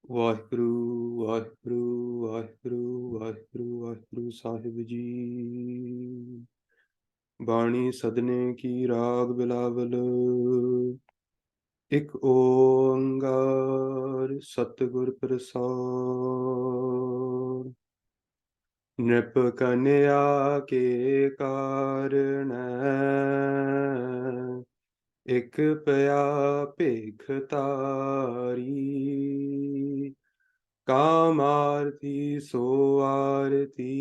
Waheguru, Waheguru, Waheguru, Waheguru, Waheguru Sahib Ji. बाणी सदने की राग बिलावल, एक ओंकार सतगुर प्रसाद। नृप कन्या के कारण एक पया पेख तारी, कामारती सो आरती,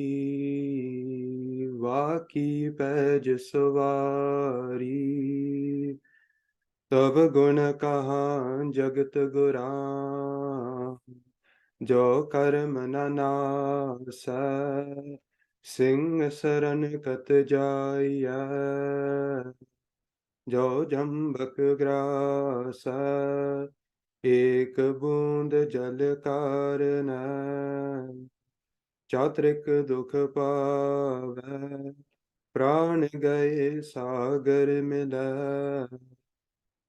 वाकी पैज सवारी। तब गुण कहाँ जगत गुरा, जो कर्म न नासै। सिंह सरन कत जाइया, जो जम्बक ग्रास। एक बूंद जल कारण, चात्रिक दुख पावै। प्राण गए सागर मिलै,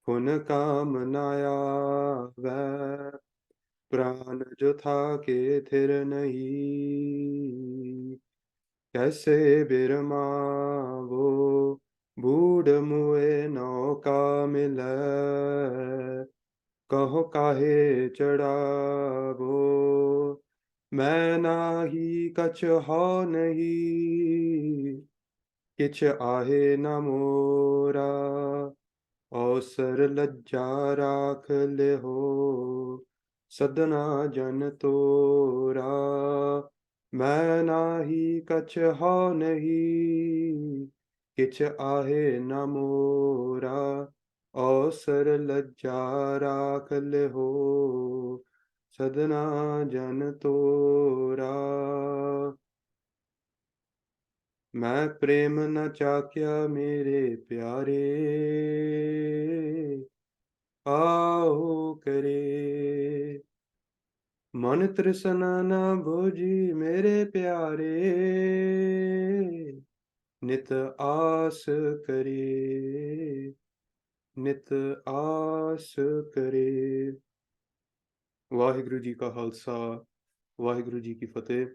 पुन काम न आवै। प्राण जो था के थिर नहीं, कैसे बिरमावो। बूढ़ मुए नौका मिलै, कहो काहे चढ़ावो। मैं नाही कछ हौ नहीं, किछ आहे न मोरा। अवसर लज्जा राख ले हो, सदना जन तोरा। मैं नाही कछ हौ नहीं, किछ आहे न मोरा। अवसर लज्जा राख ले हो, सदना जन तोरा। मैं प्रेम न चाख्या मेरे प्यारे, आओ करे। मन तृष्णा न बुझी मेरे प्यारे, नित आस करे, नित आस करे। वाहिगुरु जी का खालसा, वाहिगुरु जी की फतेह।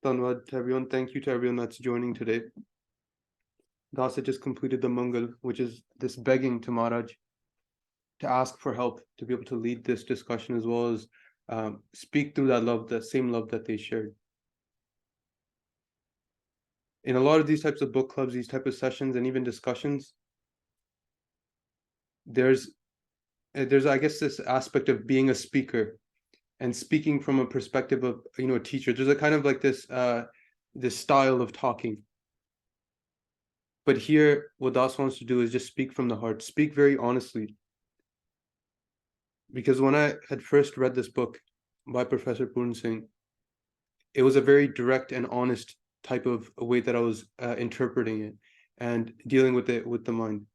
Dhanwad to everyone. Thank you to everyone that's joining today. Dasa just completed the Mangal, which is this begging to Maharaj to ask for help, to be able to lead this discussion as well as speak through that love, the same love that they shared. In a lot of these types of book clubs, these type of sessions and even discussions, there's I guess this aspect of being a speaker and speaking from a perspective of a teacher. There's a kind of like this style of talking. But here, what Das wants to do is just speak from the heart, speak very honestly. Because when I had first read this book by Professor Puran Singh, it was a very direct and honest type of way that I was interpreting it and dealing with it with the mind.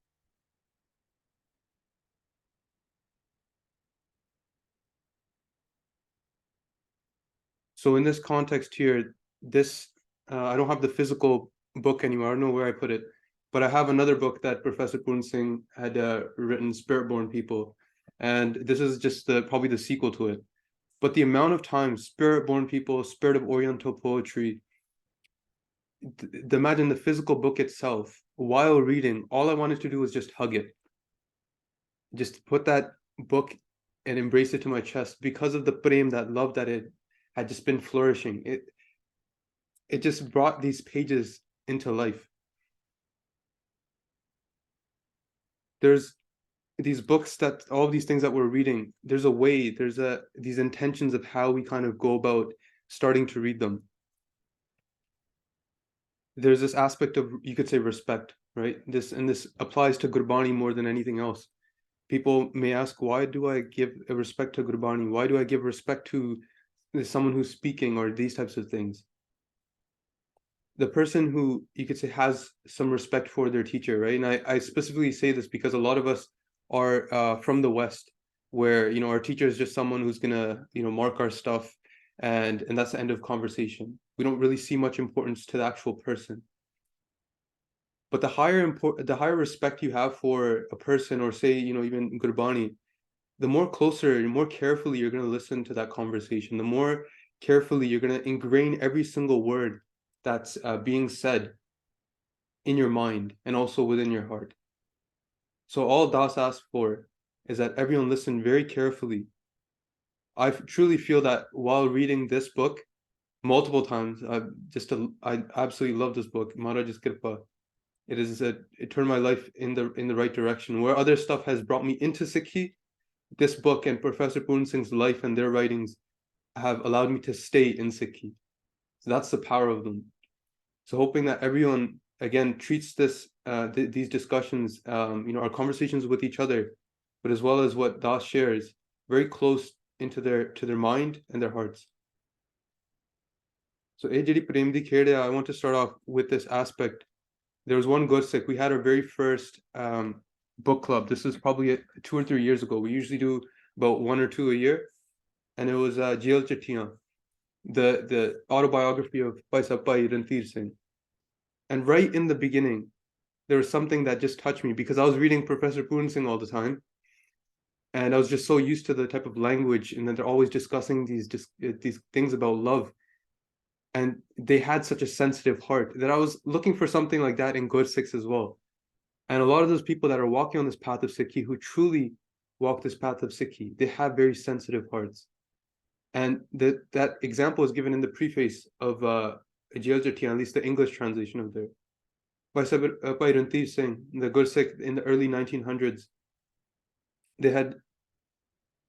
So in this context here, this I don't have the physical book anymore. I don't know where I put it, but I have another book that Professor Puran Singh had written, Spirit-Born People, and this is just probably the sequel to it. But the amount of time, Spirit-Born People, Spirit of Oriental Poetry, imagine the physical book itself. While reading, all I wanted to do was just hug it, just put that book and embrace it to my chest because of the prem, that love that it had just been flourishing. It just brought these pages into life. There's these books, that all of these things that we're reading, there's a way, there's these intentions of how we kind of go about starting to read them. There's this aspect of, you could say, respect, right? This applies to Gurbani more than anything else. People may ask, why do I give a respect to Gurbani? Why do I give respect to someone who's speaking, or these types of things? The person who, you could say, has some respect for their teacher, right? And I specifically say this because a lot of us are from the West, where our teacher is just someone who's gonna mark our stuff, and that's the end of conversation. We don't really see much importance to the actual person. But the higher respect you have for a person, or say even Gurbani, the more closer and more carefully you're going to listen to that conversation, the more carefully you're going to ingrain every single word that's being said in your mind and also within your heart. So all Das asks for is that everyone listen very carefully. I truly feel that while reading this book multiple times, I absolutely love this book, Maharaj's Kripa. It turned my life in the right direction. Where other stuff has brought me into Sikhi, this book and Professor Puran Singh's life and their writings have allowed me to stay in Sikhi. So that's the power of them. So hoping that everyone again treats these discussions, our conversations with each other, but as well as what Das shares, very close into their mind and their hearts. So I want to start off with this aspect. There was one Gursikh. We had our very first book club. This is probably 2 or 3 years ago. We usually do about 1 or 2 a year, and it was Jail Chittiyan, the autobiography of Paisa Pai Ranveer Singh. And right in the beginning, there was something that just touched me because I was reading Professor Puran Singh all the time, and I was just so used to the type of language, and then they're always discussing these things about love. And they had such a sensitive heart that I was looking for something like that in Gursikhs as well. And a lot of those people that are walking on this path of Sikhi, who truly walk this path of Sikhi, they have very sensitive hearts. And that example is given in the preface of Jail Chittiyan, at least the English translation of there. By Ranveer Singh, the Gursikh in the early 1900s, they had,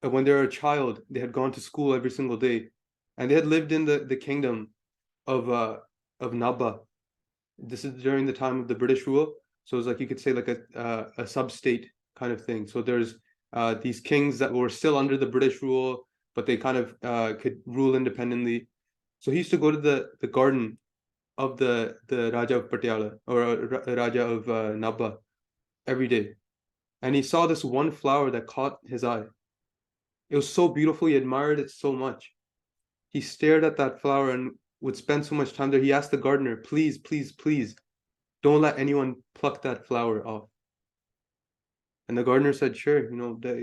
when they were a child, they had gone to school every single day, and they had lived in the kingdom of Nabha. This is during the time of the British rule, so it's like you could say like a sub-state kind of thing. So there's these kings that were still under the British rule, but they kind of could rule independently. So he used to go to the garden of the Raja of Patiala, or Raja of Nabha, every day, and he saw this one flower that caught his eye. It was so beautiful, he admired it so much. He stared at that flower and would spend so much time there. He asked the gardener, please, please, please, don't let anyone pluck that flower off. And the gardener said, sure,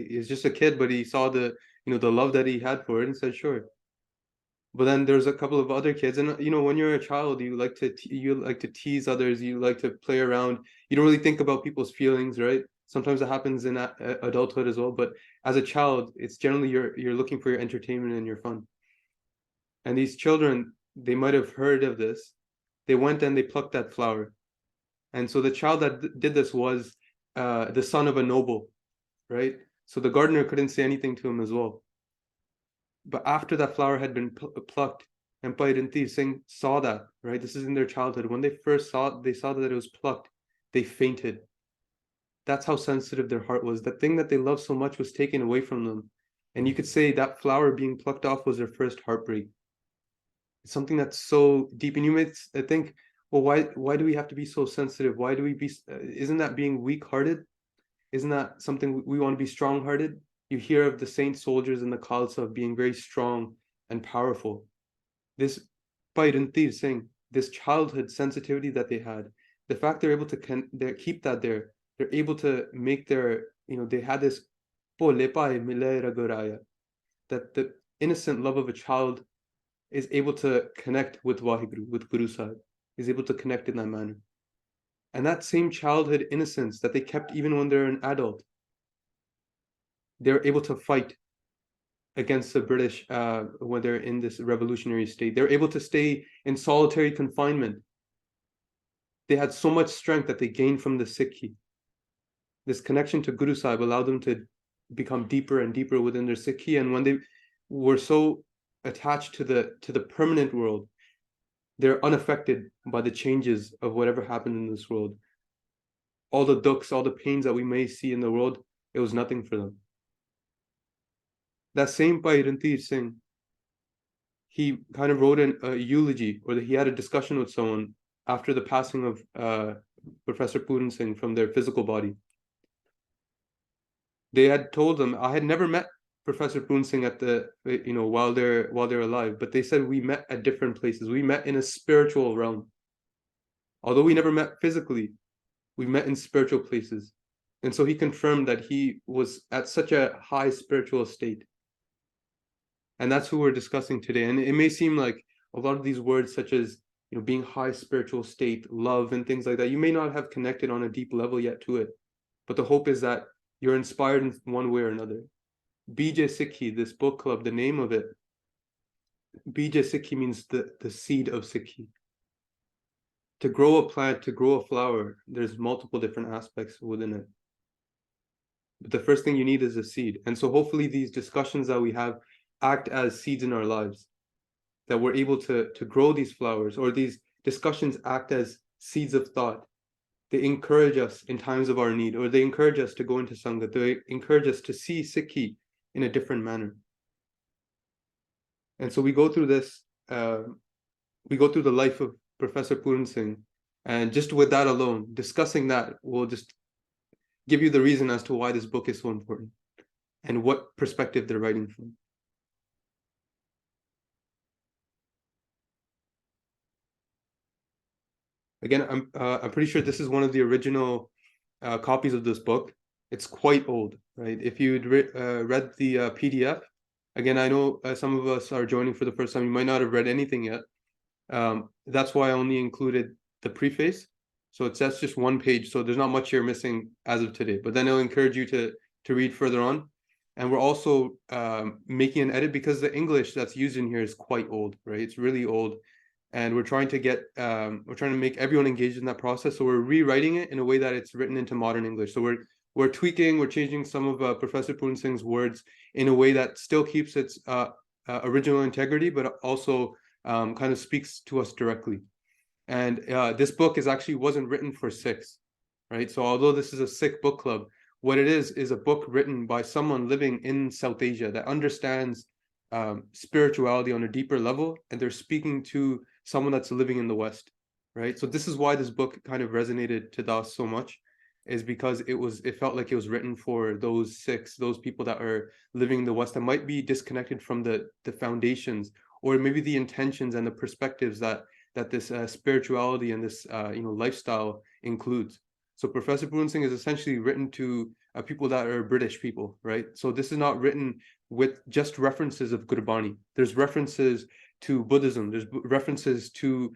he's just a kid, but he saw the love that he had for it and said, sure. But then there's a couple of other kids, and when you're a child, you like to tease others, you like to play around. You don't really think about people's feelings, right? Sometimes it happens in adulthood as well, but as a child, it's generally you're looking for your entertainment and your fun. And these children, they might have heard of this. They went and they plucked that flower. And so the child that did this was the son of a noble, right? So the gardener couldn't say anything to him as well. But after that flower had been plucked, and Pai Ranveer Singh saw that, right? This is in their childhood. When they first saw that it was plucked, they fainted. That's how sensitive their heart was. The thing that they loved so much was taken away from them. And you could say that flower being plucked off was their first heartbreak. It's something that's so deep. And you may think, well, why do we have to be so sensitive? Why do we be, isn't that being weak-hearted? Isn't that something we want to be strong-hearted? You hear of the saint soldiers in the Khalsa of being very strong and powerful. This Pai Ranveer Singh, this childhood sensitivity that they had, the fact they're able to keep that there, they're able to make they had this that the innocent love of a child is able to connect with Waheguru, with Guru Sahib, is able to connect in that manner. And that same childhood innocence that they kept even when they're an adult, they're able to fight against the British when they're in this revolutionary state. They're able to stay in solitary confinement. They had so much strength that they gained from the Sikhi. This connection to Guru Sahib allowed them to become deeper and deeper within their Sikhi. And when they were so attached to the permanent world, they're unaffected by the changes of whatever happened in this world. All the dukhs, all the pains that we may see in the world, it was nothing for them. That same Pai Ranveer Singh, he kind of wrote a eulogy, or he had a discussion with someone after the passing of Professor Puran Singh from their physical body. They had told them, I had never met Professor Puran Singh at while they're alive, but they said we met at different places. We met in a spiritual realm. Although we never met physically, we met in spiritual places. And so he confirmed that he was at such a high spiritual state. And that's who we're discussing today. And it may seem like a lot of these words, such as, you know, being high spiritual state, love, and things like that, you may not have connected on a deep level yet to it. But the hope is that you're inspired in one way or another. Bija Sikhi, this book club, the name of it, Bija Sikhi means the seed of Sikhi. To grow a plant, to grow a flower, there's multiple different aspects within it. But the first thing you need is a seed. And so hopefully these discussions that we have act as seeds in our lives, that we're able to grow these flowers, or these discussions act as seeds of thought. They encourage us in times of our need, or they encourage us to go into Sangha. They encourage us to see Sikhi in a different manner. And so we go through this, we go through the life of Professor Puran Singh. And just with that alone, discussing that will just give you the reason as to why this book is so important and what perspective they're writing from. Again, I'm pretty sure this is one of the original copies of this book. It's quite old, right? If you'd read the PDF, again, I know some of us are joining for the first time. You might not have read anything yet. That's why I only included the preface. So that's just one page. So there's not much here missing as of today. But then I'll encourage you to read further on. And we're also making an edit because the English that's used in here is quite old, right? It's really old. And we're trying to make everyone engaged in that process. So we're rewriting it in a way that it's written into modern English. So we're tweaking, we're changing some of Professor Puran Singh's words in a way that still keeps its original integrity, but also kind of speaks to us directly. And this book wasn't written for Sikhs, right? So although this is a Sikh book club, what it is a book written by someone living in South Asia that understands spirituality on a deeper level, and they're speaking to someone that's living in the West, right? So this is why this book kind of resonated to Das so much, is because it felt like it was written for those Sikhs, those people that are living in the West that might be disconnected from the foundations, or maybe the intentions and the perspectives that this spirituality and this lifestyle includes. So Professor Puran Singh is essentially written to people that are British people, right? So this is not written with just references of Gurbani. There's references to Buddhism, there's references to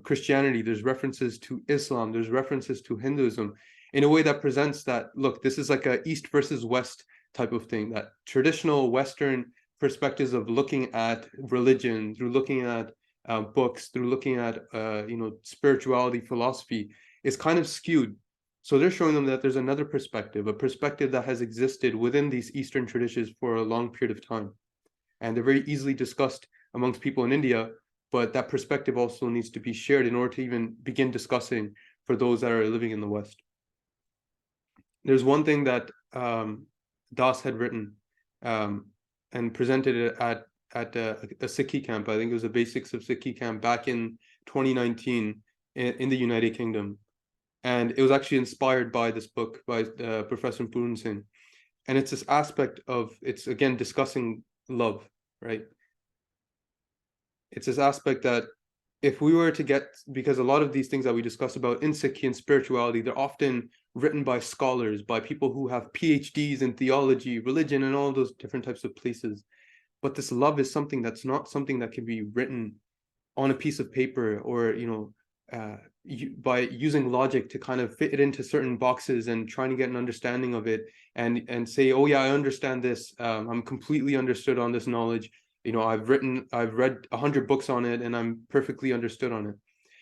Christianity, there's references to Islam, there's references to Hinduism, in a way that presents that, look, this is like a East versus West type of thing, that traditional Western perspectives of looking at religion, through looking at books, through looking at spirituality, philosophy, is kind of skewed. So they're showing them that there's another perspective, a perspective that has existed within these Eastern traditions for a long period of time. And they're very easily discussed amongst people in India, but that perspective also needs to be shared in order to even begin discussing for those that are living in the West. There's one thing that Das had written and presented it at a Sikhi camp. I think it was the basics of Sikhi camp back in 2019 in the United Kingdom. And it was actually inspired by this book by Professor Puran Singh. And it's this aspect of, it's again discussing love, right? It's this aspect that if we were to get, because a lot of these things that we discuss about in Sikhi and spirituality, they're often written by scholars, by people who have PhDs in theology, religion, and all those different types of places. But this love is something that's not something that can be written on a piece of paper, or by using logic to kind of fit it into certain boxes and trying to get an understanding of it, and say, oh yeah, I understand this, I'm completely understood on this knowledge, I've read 100 books on it and I'm perfectly understood on it.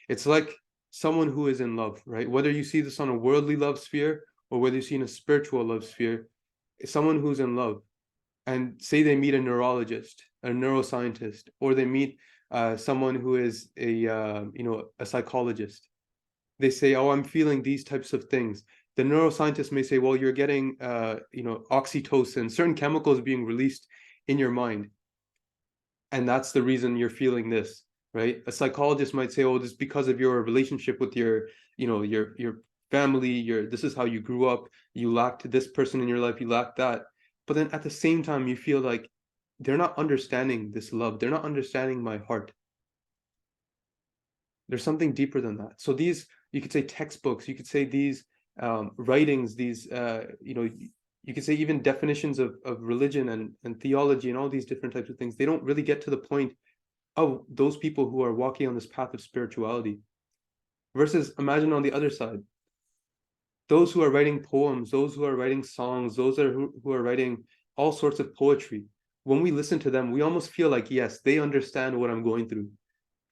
It's like someone who is in love, right? Whether you see this on a worldly love sphere or whether you see in a spiritual love sphere, someone who's in love, and say they meet a neurologist, a neuroscientist, or they meet someone who is a psychologist. They say, oh, I'm feeling these types of things. The neuroscientist may say, well, you're getting oxytocin, certain chemicals being released in your mind, and that's the reason you're feeling this, right? A psychologist might say, oh, this is because of your relationship with your family, this is how you grew up, you lacked this person in your life, you lacked that. But then at the same time, you feel like they're not understanding this love. They're not understanding my heart. There's something deeper than that. So these, you could say textbooks, you could say these writings, these you could say even definitions of religion and theology and all these different types of things, they don't really get to the point of those people who are walking on this path of spirituality. Versus imagine on the other side, those who are writing poems, those who are writing songs, those who are writing all sorts of poetry. When we listen to them, we almost feel like, yes, they understand what I'm going through.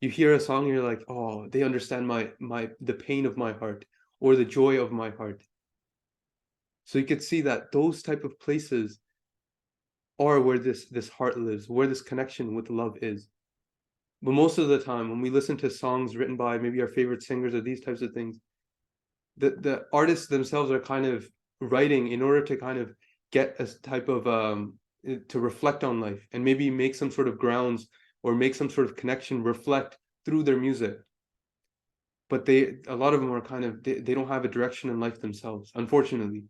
You hear a song and you're like, oh, they understand the pain of my heart or the joy of my heart. So you could see that those type of places are where this heart lives, where this connection with love is. But most of the time, when we listen to songs written by maybe our favorite singers or these types of things, the artists themselves are kind of writing in order to kind of get a type of to reflect on life and maybe make some sort of grounds or make some sort of connection, reflect through their music. But a lot of them are kind of, they don't have a direction in life themselves, unfortunately.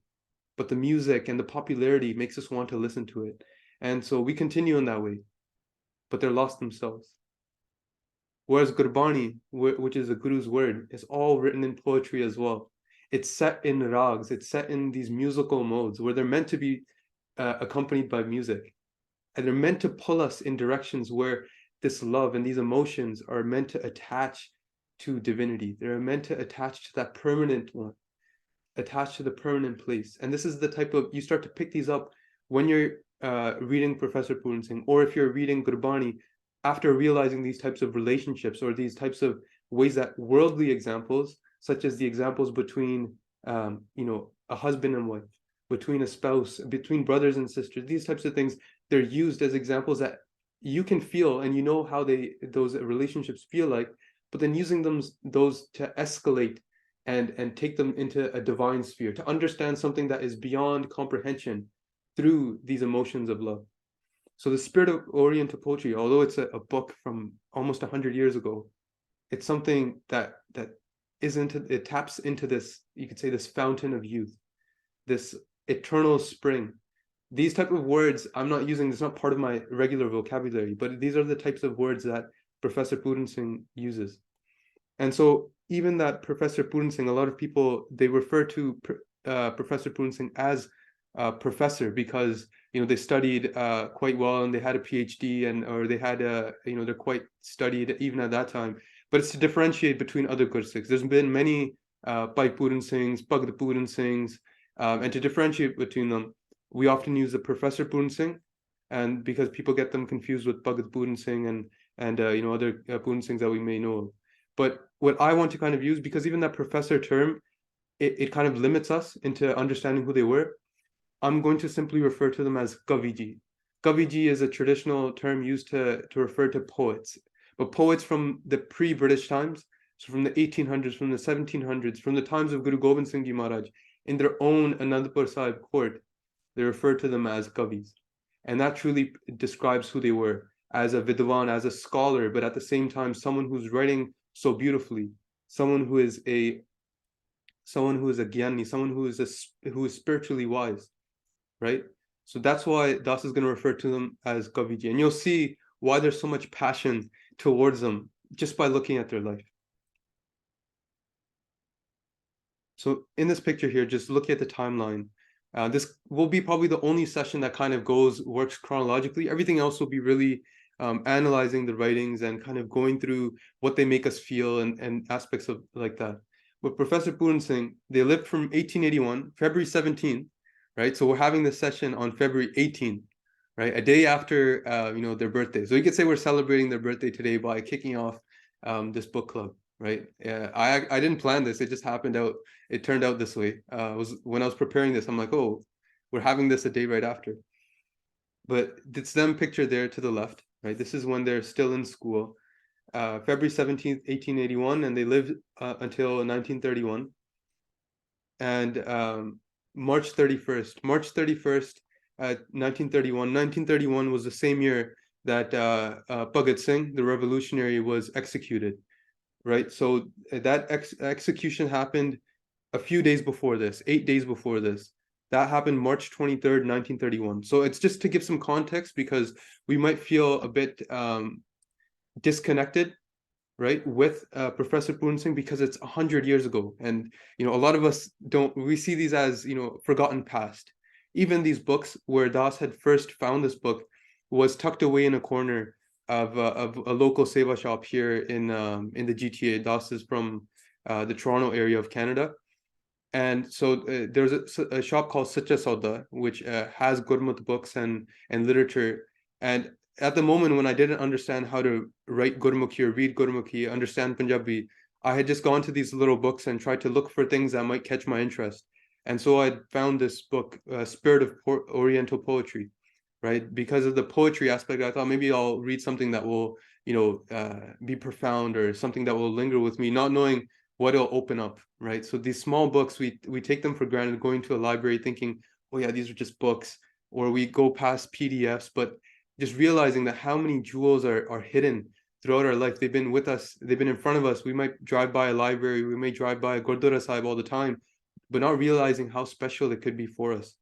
But the music and the popularity makes us want to listen to it. And so we continue in that way, but they're lost themselves. Whereas Gurbani, which is a guru's word, is all written in poetry as well. It's set in rags, it's set in these musical modes where they're meant to be accompanied by music. And they're meant to pull us in directions where this love and these emotions are meant to attach to divinity. They're meant to attach to that permanent one, attached to the permanent place. And this is the type of, you start to pick these up when you're reading Professor Puran Singh, or if you're reading Gurbani, after realizing these types of relationships or these types of ways that worldly examples, such as the examples between, a husband and wife, between a spouse, between brothers and sisters, these types of things, they're used as examples that you can feel and you know how those relationships feel like, but then using those to escalate and take them into a divine sphere, to understand something that is beyond comprehension through these emotions of love. So the spirit of Oriental poetry, although it's a book from almost 100 years ago, it's something that it taps into this, you could say, this fountain of youth, this eternal spring. These type of words I'm not using, it's not part of my regular vocabulary, but these are the types of words that Professor Puran Singh uses. And so even that Professor Puran Singh, a lot of people, they refer to Professor Puran Singh as professor because they studied quite well and they had a PhD or they had they're quite studied even at that time. But it's to differentiate between other Gursikhs. There's been many Bhai Puran Singhs, Bhagat Puran Singhs, and to differentiate between them, we often use the Professor Puran Singh, and because people get them confused with Bhagat Puran Singh and other Puran Singhs that we may know. But what I want to kind of use, because even that professor term, it kind of limits us into understanding who they were. I'm going to simply refer to them as Kaviji. Kaviji is a traditional term used to refer to poets, but poets from the pre-British times, so from the 1800s, from the 1700s, from the times of Guru Gobind Singh Ji Maharaj, in their own Anandpur Sahib court, they refer to them as Kavis. And that truly describes who they were, as a Vidwan, as a scholar, but at the same time, someone who's writing so beautifully, someone who is a Gyani, someone who is spiritually wise. Right? So that's why Das is going to refer to them as Kaviji. And you'll see why there's so much passion towards them just by looking at their life. So in this picture here, just look at the timeline. This will be probably the only session that kind of works chronologically. Everything else will be really analyzing the writings and kind of going through what they make us feel and aspects of like that. But Professor Puran Singh, they lived from 1881, February 17th, right? So we're having this session on February 18th, right? A day after, their birthday. So you could say we're celebrating their birthday today by kicking off this book club, right? I didn't plan this. It just happened out. It turned out this way. When I was preparing this, I'm like, oh, we're having this a day right after. But it's them pictured there to the left, right? This is when they're still in school. February 17th, 1881, and they lived until 1931. And March 31st, 1931. 1931 was the same year that Bhagat Singh, the revolutionary, was executed, right? So that execution happened a few days before this, 8 days before this. That happened March 23rd, 1931. So it's just to give some context because we might feel a bit disconnected right, with Professor Puran Singh, because it's 100 years ago, and a lot of us we see these as forgotten past. Even these books, where Das had first found this book, was tucked away in a corner of a local seva shop here in the GTA. Das is from the Toronto area of Canada, and so there's a shop called Sacha Sauda, which has Gurmat books and literature. And at the moment when I didn't understand how to write Gurmukhi or read Gurmukhi, understand Punjabi, I had just gone to these little books and tried to look for things that might catch my interest. And so I found this book, Spirit of Oriental Poetry, right? Because of the poetry aspect, I thought maybe I'll read something that will, be profound, or something that will linger with me, not knowing what it'll open up, right? So these small books, we take them for granted, going to a library thinking, oh yeah, these are just books, or we go past PDFs, but just realizing that how many jewels are hidden throughout our life. They've been with us, they've been in front of us. We might drive by a library, we may drive by a Gurdwara Sahib all the time, but not realizing how special it could be for us.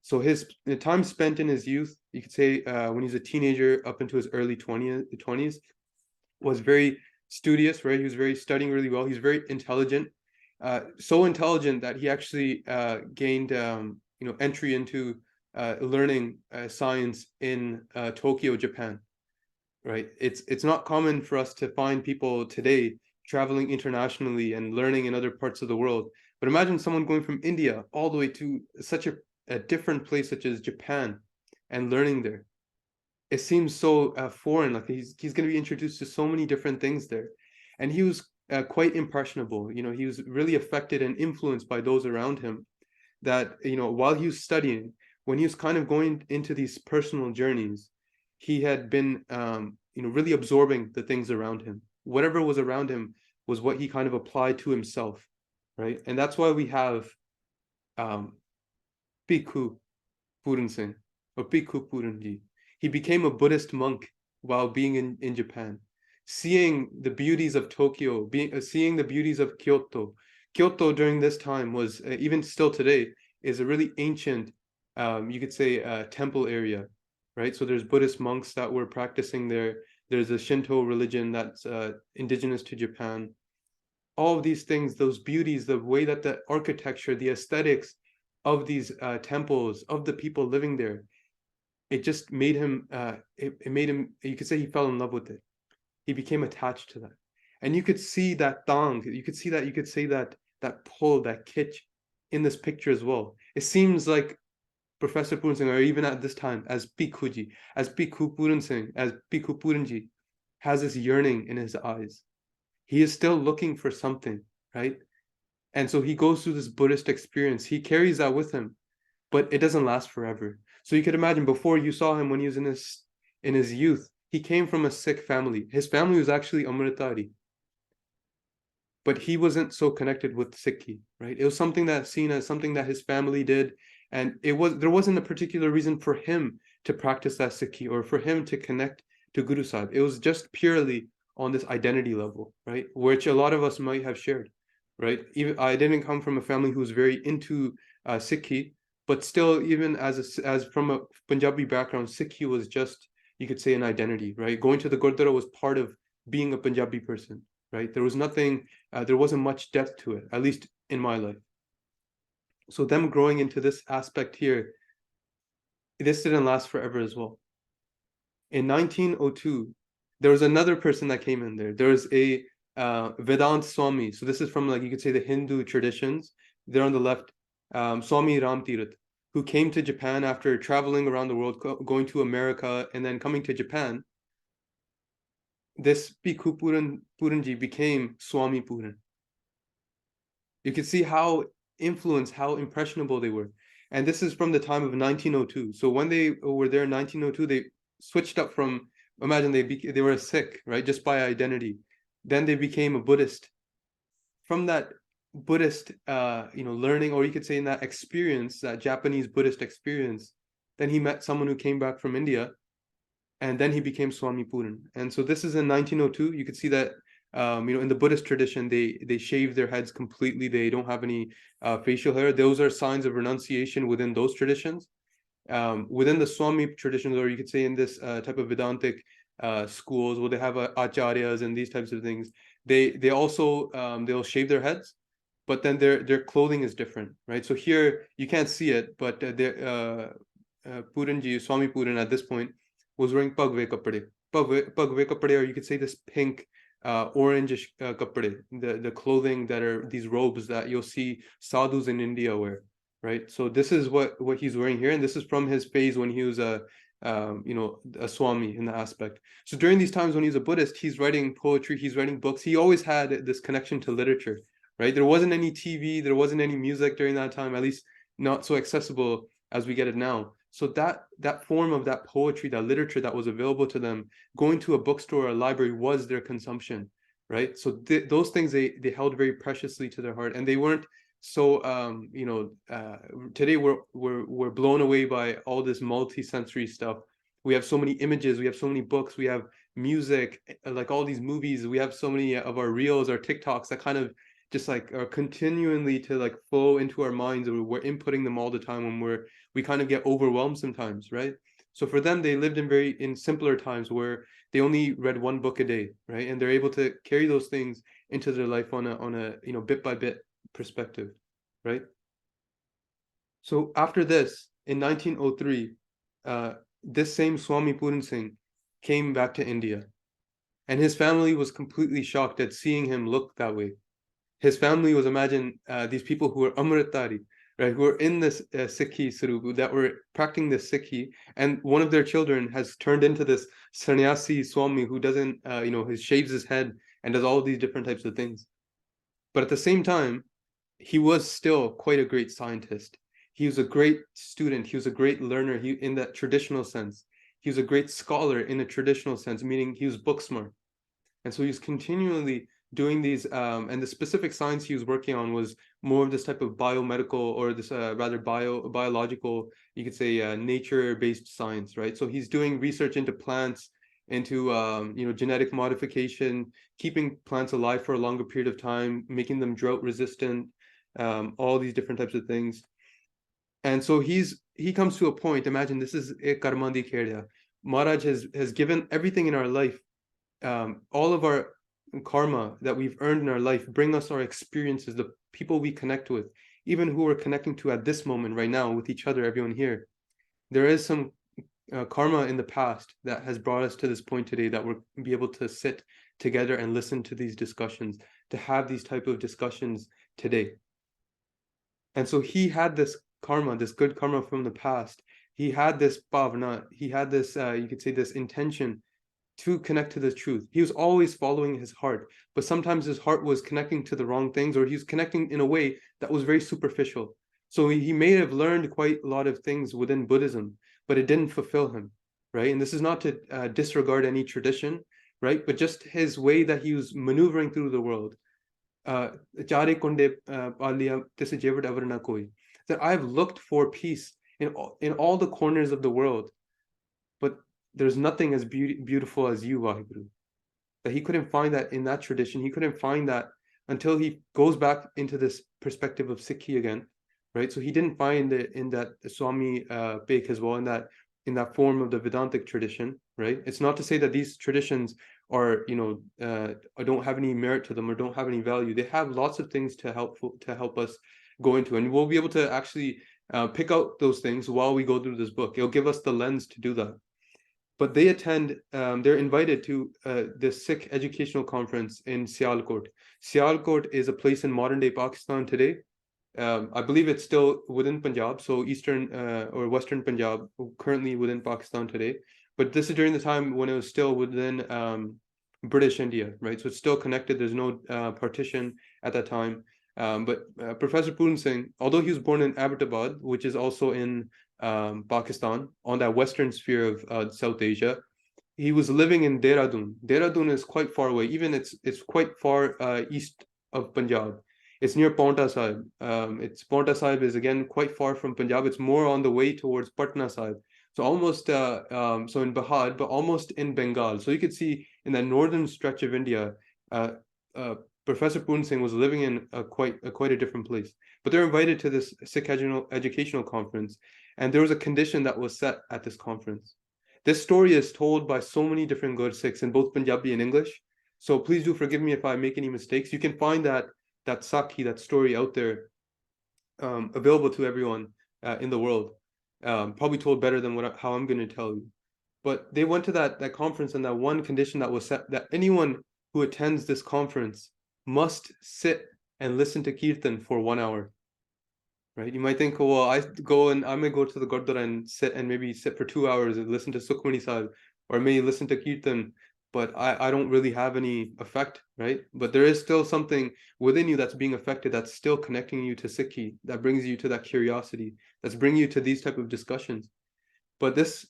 So the time spent in his youth, you could say, when he's a teenager up into his early 20s, was very studious, right? He was very studying really well. He's very intelligent, so intelligent that he actually gained entry into learning science in Tokyo, Japan, right? It's not common for us to find people today traveling internationally and learning in other parts of the world. But imagine someone going from India all the way to such a different place such as Japan and learning there. It seems so foreign. Like he's going to be introduced to so many different things there, and he was quite impressionable. He was really affected and influenced by those around him. That while he was studying, when he was kind of going into these personal journeys, he had been really absorbing the things around him. Whatever was around him was what he kind of applied to himself, right? And that's why we have Bhikkhu Puran Singh, or Bhikkhu Puranji. He became a Buddhist monk while being in Japan, seeing the beauties of Tokyo, seeing the beauties of Kyoto. Kyoto during this time was, even still today, is a really ancient, you could say, temple area, right? So there's Buddhist monks that were practicing there. There's a Shinto religion that's indigenous to Japan. All of these things, those beauties, the way that the architecture, the aesthetics of these temples, of the people living there, it just made him, it made him, you could say he fell in love with it. He became attached to that. And you could see that tang, you could see that, you could say that pull, that kitsch in this picture as well. It seems like Professor Puran Singh, or even at this time, as Bhikkhuji, as Bhikkhu Puran Singh, as Bhikkhu Puranji, has this yearning in his eyes. He is still looking for something, right? And so he goes through this Buddhist experience. He carries that with him, but it doesn't last forever. So you could imagine, before you saw him when he was in his youth, he came from a Sikh family. His family was actually Amritari, but he wasn't so connected with Sikhi, right? It was something that's seen as something that his family did, and there wasn't a particular reason for him to practice that Sikhi or for him to connect to Guru Sahib. It was just purely on this identity level, right? Which a lot of us might have shared, right? Even I didn't come from a family who was very into Sikhi, but still, even as from a Punjabi background, Sikhi was just, you could say, an identity, right? Going to the Gurdwara was part of being a Punjabi person, right? There was nothing, there wasn't much depth to it, at least in my life. So them growing into this aspect here, this didn't last forever as well. In 1902, there was another person that came in there. There was a Vedant Swami. So this is from, like, you could say, the Hindu traditions. They're on the left, Swami Ram Tirath, who came to Japan after traveling around the world, going to America, and then coming to Japan. This Bhikkhu Puranji became Swami Puran. You can see how influenced, how impressionable they were. And this is from the time of 1902. So when they were there in 1902, they switched up from, imagine they were a Sikh, right, just by identity. Then they became a Buddhist. From that Buddhist, learning, or you could say in that experience, that Japanese Buddhist experience, then he met someone who came back from India, and then he became Swami Puran. And so this is in 1902. You could see that, in the Buddhist tradition, they shave their heads completely. They don't have any facial hair. Those are signs of renunciation within those traditions. Within the Swami traditions, or you could say in this type of Vedantic schools, where they have acharyas and these types of things, they also they'll shave their heads, but then their clothing is different, right? So here you can't see it, but Puranji, Swami Puran at this point was wearing pagve kapade. Pagve kapade, or you could say this pink, orangish kapade, the clothing that are these robes that you'll see sadhus in India wear, right? So this is what he's wearing here, and this is from his phase when he was a a Swami in the aspect. So during these times when he's a Buddhist, he's writing poetry, he's writing books. He always had this connection to literature, right? There wasn't any TV, there wasn't any music during that time, at least not so accessible as we get it now. So that form of that poetry, that literature that was available to them, going to a bookstore or a library was their consumption, right? So those things they held very preciously to their heart, and they weren't so today we're blown away by all this multi-sensory stuff. We have so many images, we have so many books, we have music, like all these movies, we have so many of our reels, our TikToks that kind of just like are continually to like flow into our minds, and we're inputting them all the time when we kind of get overwhelmed sometimes, right? So for them, they lived in simpler times where they only read one book a day, right? And they're able to carry those things into their life on a bit by bit perspective, right? So after this, in 1903, this same Swami Puran Singh came back to India, and his family was completely shocked at seeing him look that way. His family was, imagine, these people who were Amritari, right, who were in this Sikhi Sarup, that were practicing this Sikhi, and one of their children has turned into this sannyasi Swami who doesn't, he shaves his head and does all these different types of things. But at the same time, he was still quite a great scientist. He was a great student. He was a great learner in that traditional sense. He was a great scholar in a traditional sense, meaning he was book smart. And so he was continually doing these, and the specific science he was working on was more of this type of biomedical, or this rather biological, you could say, nature-based science, right? So he's doing research into plants, into genetic modification, keeping plants alive for a longer period of time, making them drought resistant, all these different types of things. And so he comes to a point, imagine this is a karmandi kherya. Maharaj has given everything in our life, all of our karma that we've earned in our life, bring us our experiences, the people we connect with, even who we're connecting to at this moment right now with each other, everyone here. There is some karma in the past that has brought us to this point today, that we'll be able to sit together and listen to these discussions, to have these type of discussions today. And so he had this karma, this good karma from the past. He had this bhavana, he had this, you could say, this intention to connect to the truth. He was always following his heart, but sometimes his heart was connecting to the wrong things, or he was connecting in a way that was very superficial. So he may have learned quite a lot of things within Buddhism, but it didn't fulfill him, right? And this is not to disregard any tradition, right? But just his way that he was maneuvering through the world. That I've looked for peace in all the corners of the world, but there's nothing as beautiful as you, Vaheguru. That he couldn't find that in that tradition. He couldn't find that until he goes back into this perspective of Sikhi again, right? So he didn't find it in that Swami Pek as well, in that form of the Vedantic tradition, right? It's not to say that these traditions are, don't have any merit to them or don't have any value. They have lots of things to help us go into, and we'll be able to actually pick out those things while we go through this book. It'll give us the lens to do that. But they they're invited to this Sikh educational conference in Sialkot. Sialkot is a place in modern day Pakistan today. I believe it's still within Punjab, so eastern or western Punjab, currently within Pakistan today. But this is during the time when it was still within British India, right? So it's still connected. There's no partition at that time. But Professor Puran Singh, although he was born in Abbottabad, which is also in Pakistan, on that western sphere of South Asia, he was living in Dehradun. Dehradun is quite far away. Even it's quite far east of Punjab. It's near Paonta Sahib. Paonta Sahib is again quite far from Punjab. It's more on the way towards Patna Sahib. So almost so in Bahad, but almost in Bengal. So you could see in that northern stretch of India, Professor Puran Singh was living in quite a different place. But they're invited to this Sikh educational conference, and there was a condition that was set at this conference. This story is told by so many different Gursikhs in both Punjabi and English. So please do forgive me if I make any mistakes. You can find that Sakhi, that story out there, available to everyone in the world. Probably told better than how I'm going to tell you. But they went to that conference, and that one condition that was set, that anyone who attends this conference must sit and listen to Kirtan for 1 hour. Right? You might think, oh, well, I'm gonna go to the Gurdwara and maybe sit for 2 hours and listen to Sukhmani Sahib, or maybe listen to Kirtan, but I don't really have any effect, right? But there is still something within you that's being affected, that's still connecting you to Sikhi, that brings you to that curiosity, that's bringing you to these type of discussions. But this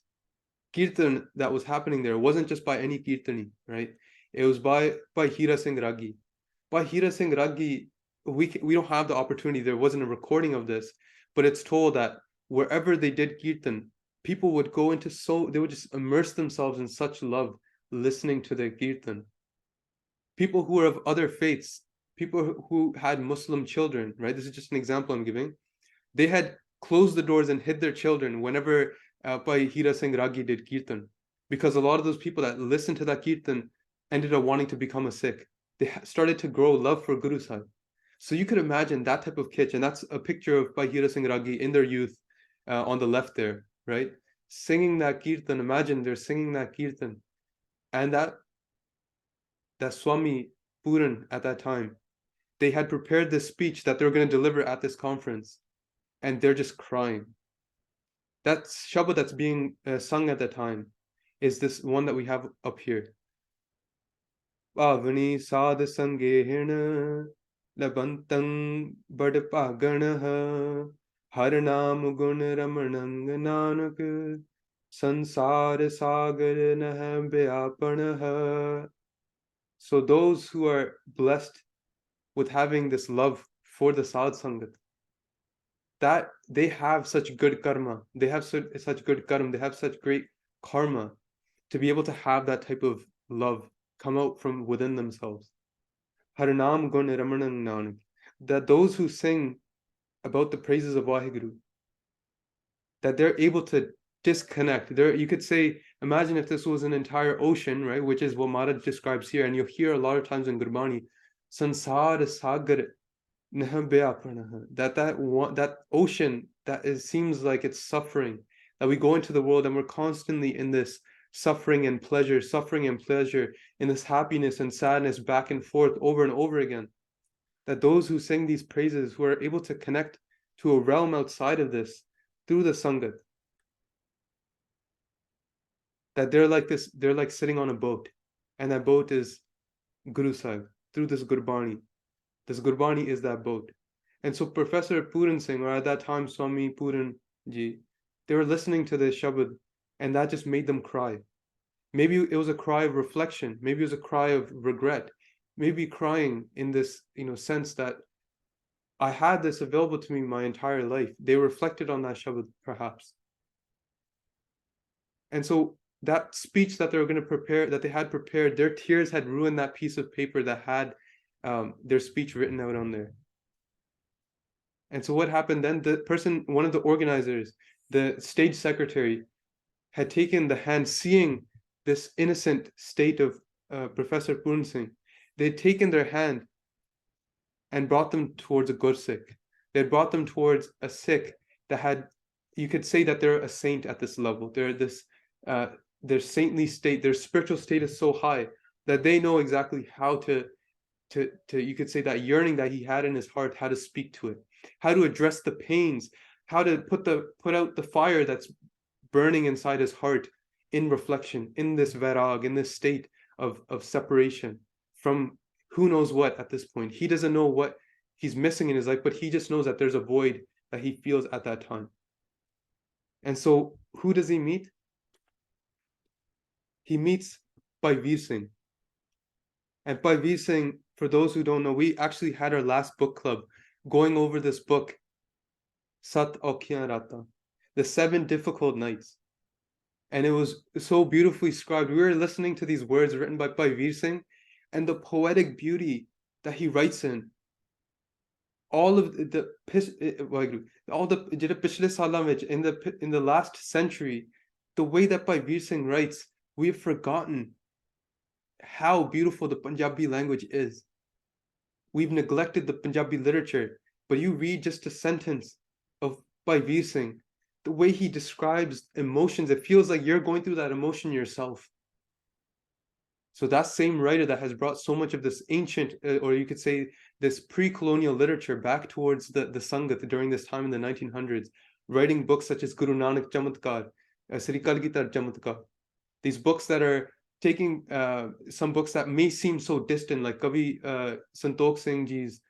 Kirtan that was happening there wasn't just by any Kirtani, right? It was by Hira Singh Ragi. By Hira Singh Ragi, we don't have the opportunity. There wasn't a recording of this, but it's told that wherever they did Kirtan, people would go into they would just immerse themselves in such love listening to their Kirtan. People who were of other faiths, people who had Muslim children, right? This is just an example I'm giving. They had closed the doors and hid their children whenever Pai Hira Singh Ragi did Kirtan, because a lot of those people that listened to that Kirtan ended up wanting to become a Sikh. They started to grow love for Guru Sahib. So you could imagine that type of kitch, and that's a picture of Pai Hira Singh Ragi in their youth on the left there, right? Singing that Kirtan. Imagine they're singing that Kirtan. And that Swami Puran at that time, they had prepared this speech that they were going to deliver at this conference, and they're just crying. That Shabad that's being sung at that time is this one that we have up here. Pavani Sad Sangehina Labantang Bad Paganaha Haranam Gun Ramanang Nanak Sansar Sagar Naha Vyapanaha. So those who are blessed with having this love for the Sad Sangat, that they have such good karma, they have such good karma, they have such great karma to be able to have that type of love come out from within themselves. Haranam Gun Ramanang Nanak. That those who sing about the praises of Waheguru, that they're able to disconnect. You could say, imagine if this was an entire ocean, right? Which is what Maharaj describes here, and you'll hear a lot of times in Gurbani, Sansar Sagar that ocean seems like it's suffering, that we go into the world and we're constantly in this suffering and pleasure, in this happiness and sadness back and forth over and over again. That those who sing these praises, who are able to connect to a realm outside of this through the Sangat, that they're like sitting on a boat, and that boat is Guru Sahib through this Gurbani. This Gurbani is that boat. And so Professor Puran Singh, or at that time Swami Puran Ji, they were listening to this Shabad, and that just made them cry. Maybe it was a cry of reflection, maybe it was a cry of regret, maybe crying in this sense that I had this available to me my entire life. They reflected on that Shabad, perhaps. And so that speech that they were going to prepare, that they had prepared, their tears had ruined that piece of paper that had their speech written out on there. And so what happened then? One of the organizers, the stage secretary, had taken the hand, seeing this innocent state of Professor Puran Singh. They'd taken their hand and brought them towards a Gursikh. They had brought them towards a Sikh that had, you could say that they're a saint at this level. They're this, their saintly state, their spiritual state is so high that they know exactly how to you could say that yearning that he had in his heart, how to speak to it, how to address the pains, how to put out the fire that's burning inside his heart in reflection, in this vairag, in this state of separation from who knows what at this point. He doesn't know what he's missing in his life, but he just knows that there's a void that he feels at that time. And so who does he meet? He meets Bhai Veer Singh. And Bhai Veer Singh, for those who don't know, we actually had our last book club going over this book, Sat Aukhiyan Rata, the 7 difficult nights. And it was so beautifully scribed. We were listening to these words written by Bhai Veer Singh, and the poetic beauty that he writes in. All of in the last century, the way that Bhai Veer Singh writes, we have forgotten how beautiful the Punjabi language is. We've neglected the Punjabi literature, but you read just a sentence of Bhai Veer Singh, the way he describes emotions, it feels like you're going through that emotion yourself. So that same writer that has brought so much of this ancient, or you could say this pre-colonial literature back towards the Sangat during this time in the 1900s, writing books such as Guru Nanak Chamatkar, Sri Kalgitar Chamatkar, these books that are taking some books that may seem so distant, like Kavi Santokh Singh Ji's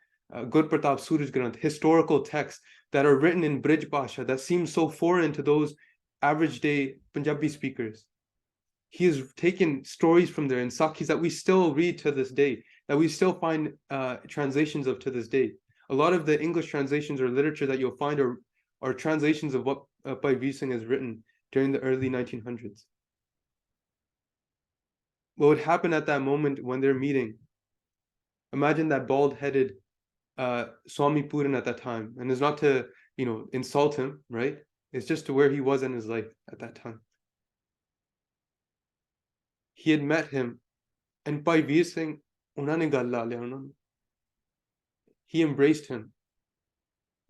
Gur Pratap Suraj Granth, historical texts that are written in Brij Bhasha that seem so foreign to those average day Punjabi speakers. He has taken stories from there and Sakhis that we still read to this day, that we still find translations of to this day. A lot of the English translations or literature that you'll find are translations of what Bhai Veer Singh has written during the early 1900s. What would happen at that moment when they're meeting? Imagine that bald-headed Swami Puran at that time, and it's not to insult him, right? It's just to where he was in his life at that time. He had met him, and Bhai Veer Singh, he embraced him.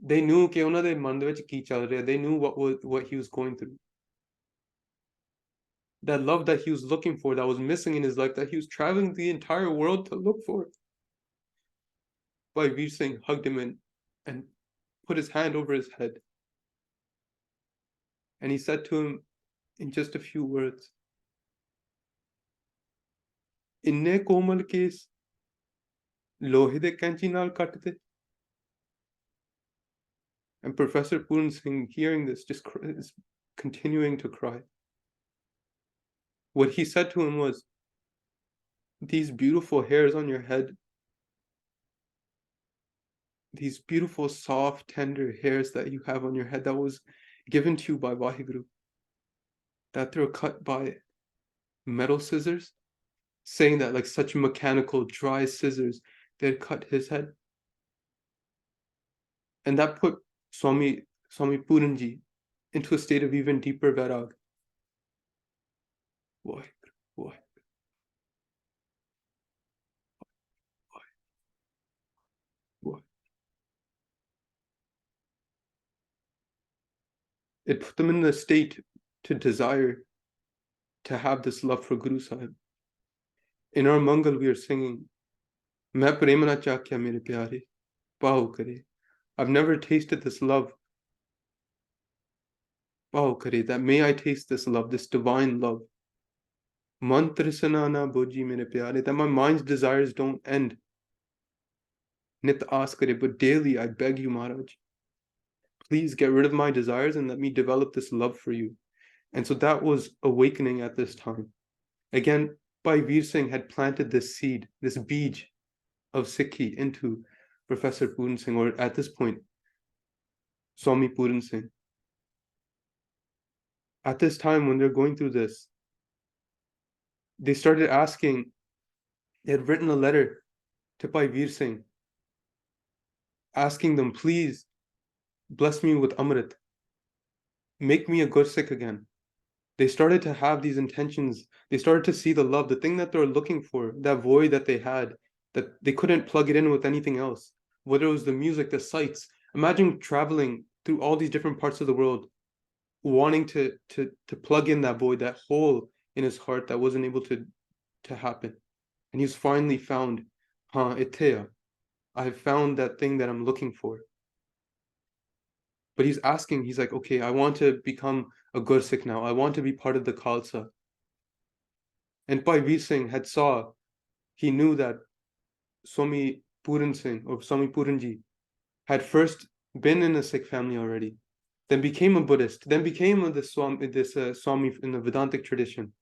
They knew कि ਉਹਨਾਂ ਦੇ ਮਨ ਦੇ ਵਿੱਚ ਕੀ ਚੱਲ ਰਿਹਾ. They knew what he was going through. That love that he was looking for, that was missing in his life, that he was traveling the entire world to look for. Bhai Veer Singh hugged him and put his hand over his head. And he said to him in just a few words, "Inne komal case lohe de kanchi naal katte." And Professor Puran Singh, hearing this, just is continuing to cry. What he said to him was, "These beautiful hairs on your head, these beautiful, soft, tender hairs that you have on your head that was given to you by Vaheguru, that they're cut by metal scissors," saying that like such mechanical, dry scissors, they had cut his head. And that put Swami Puranji into a state of even deeper vairag. Why? It put them in the state to desire to have this love for Guru Sahib. In our Mangal, we are singing, "Main prem na chakya mere pyare, paho kare." I've never tasted this love. Paho kare, that may I taste this love, this divine love. Man trisana na boji mere pyare, that my mind's desires don't end. Nit aas kare, but daily I beg you, Maharaj, please get rid of my desires and let me develop this love for you. And so that was awakening at this time. Again, Bhai Veer Singh had planted this seed, this beej of Sikhi into Professor Puran Singh, or at this point, Swami Puran Singh. At this time, when they're going through this, they started asking, they had written a letter to Bhai Veer Singh, asking them, "Please bless me with Amrit. Make me a Gursikh again." They started to have these intentions. They started to see the love, the thing that they were looking for, that void that they had, that they couldn't plug it in with anything else. Whether it was the music, the sights. Imagine traveling through all these different parts of the world, wanting to plug in that void, that hole in his heart that wasn't able to happen. And he's finally found, Itea. I have found that thing that I'm looking for. But he's asking, he's like, okay, I want to become a Gursikh now. I want to be part of the Khalsa. And Bhai Veer Singh he knew that Swami Puran Singh or Swami Puranji had first been in a Sikh family already, then became a Buddhist, then became Swami in the Vedantic tradition.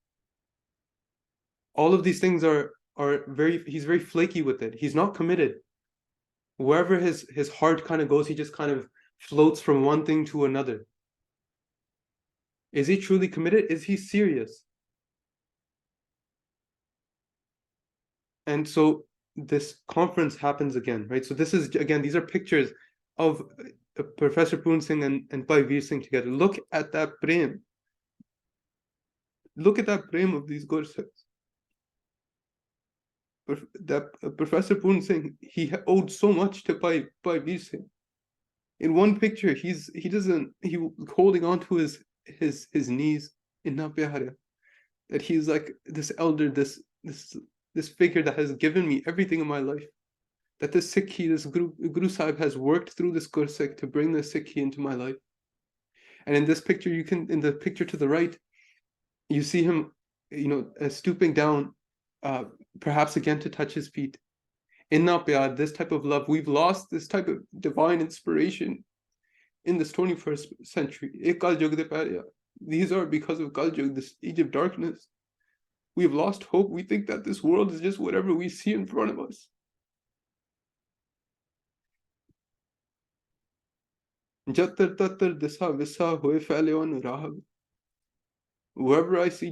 All of these things are he's very flaky with it. He's not committed. Wherever his heart kind of goes, he just kind of floats from one thing to another. Is he truly committed? Is he serious? And so this conference happens again, right? So this is, again, these are pictures of Professor Puran Singh and Bhai Veer Singh together. Look at that prem. Look at that prem of these Gursikhs. That Professor Puran Singh, he owed so much to Bhai Veer Singh. In one picture, he holding on to his knees in Napyahara, that he's like this elder, this figure that has given me everything in my life. That this Sikhi, this Guru Sahib has worked through this Gursikh to bring the Sikhi into my life. And in this picture, in the picture to the right, you see him, stooping down, perhaps again to touch his feet. Inna pyar, this type of love, we've lost this type of divine inspiration in this 21st century. These are because of Kal Yug, this age of darkness. We've lost hope. We think that this world is just whatever we see in front of us. Wherever I see,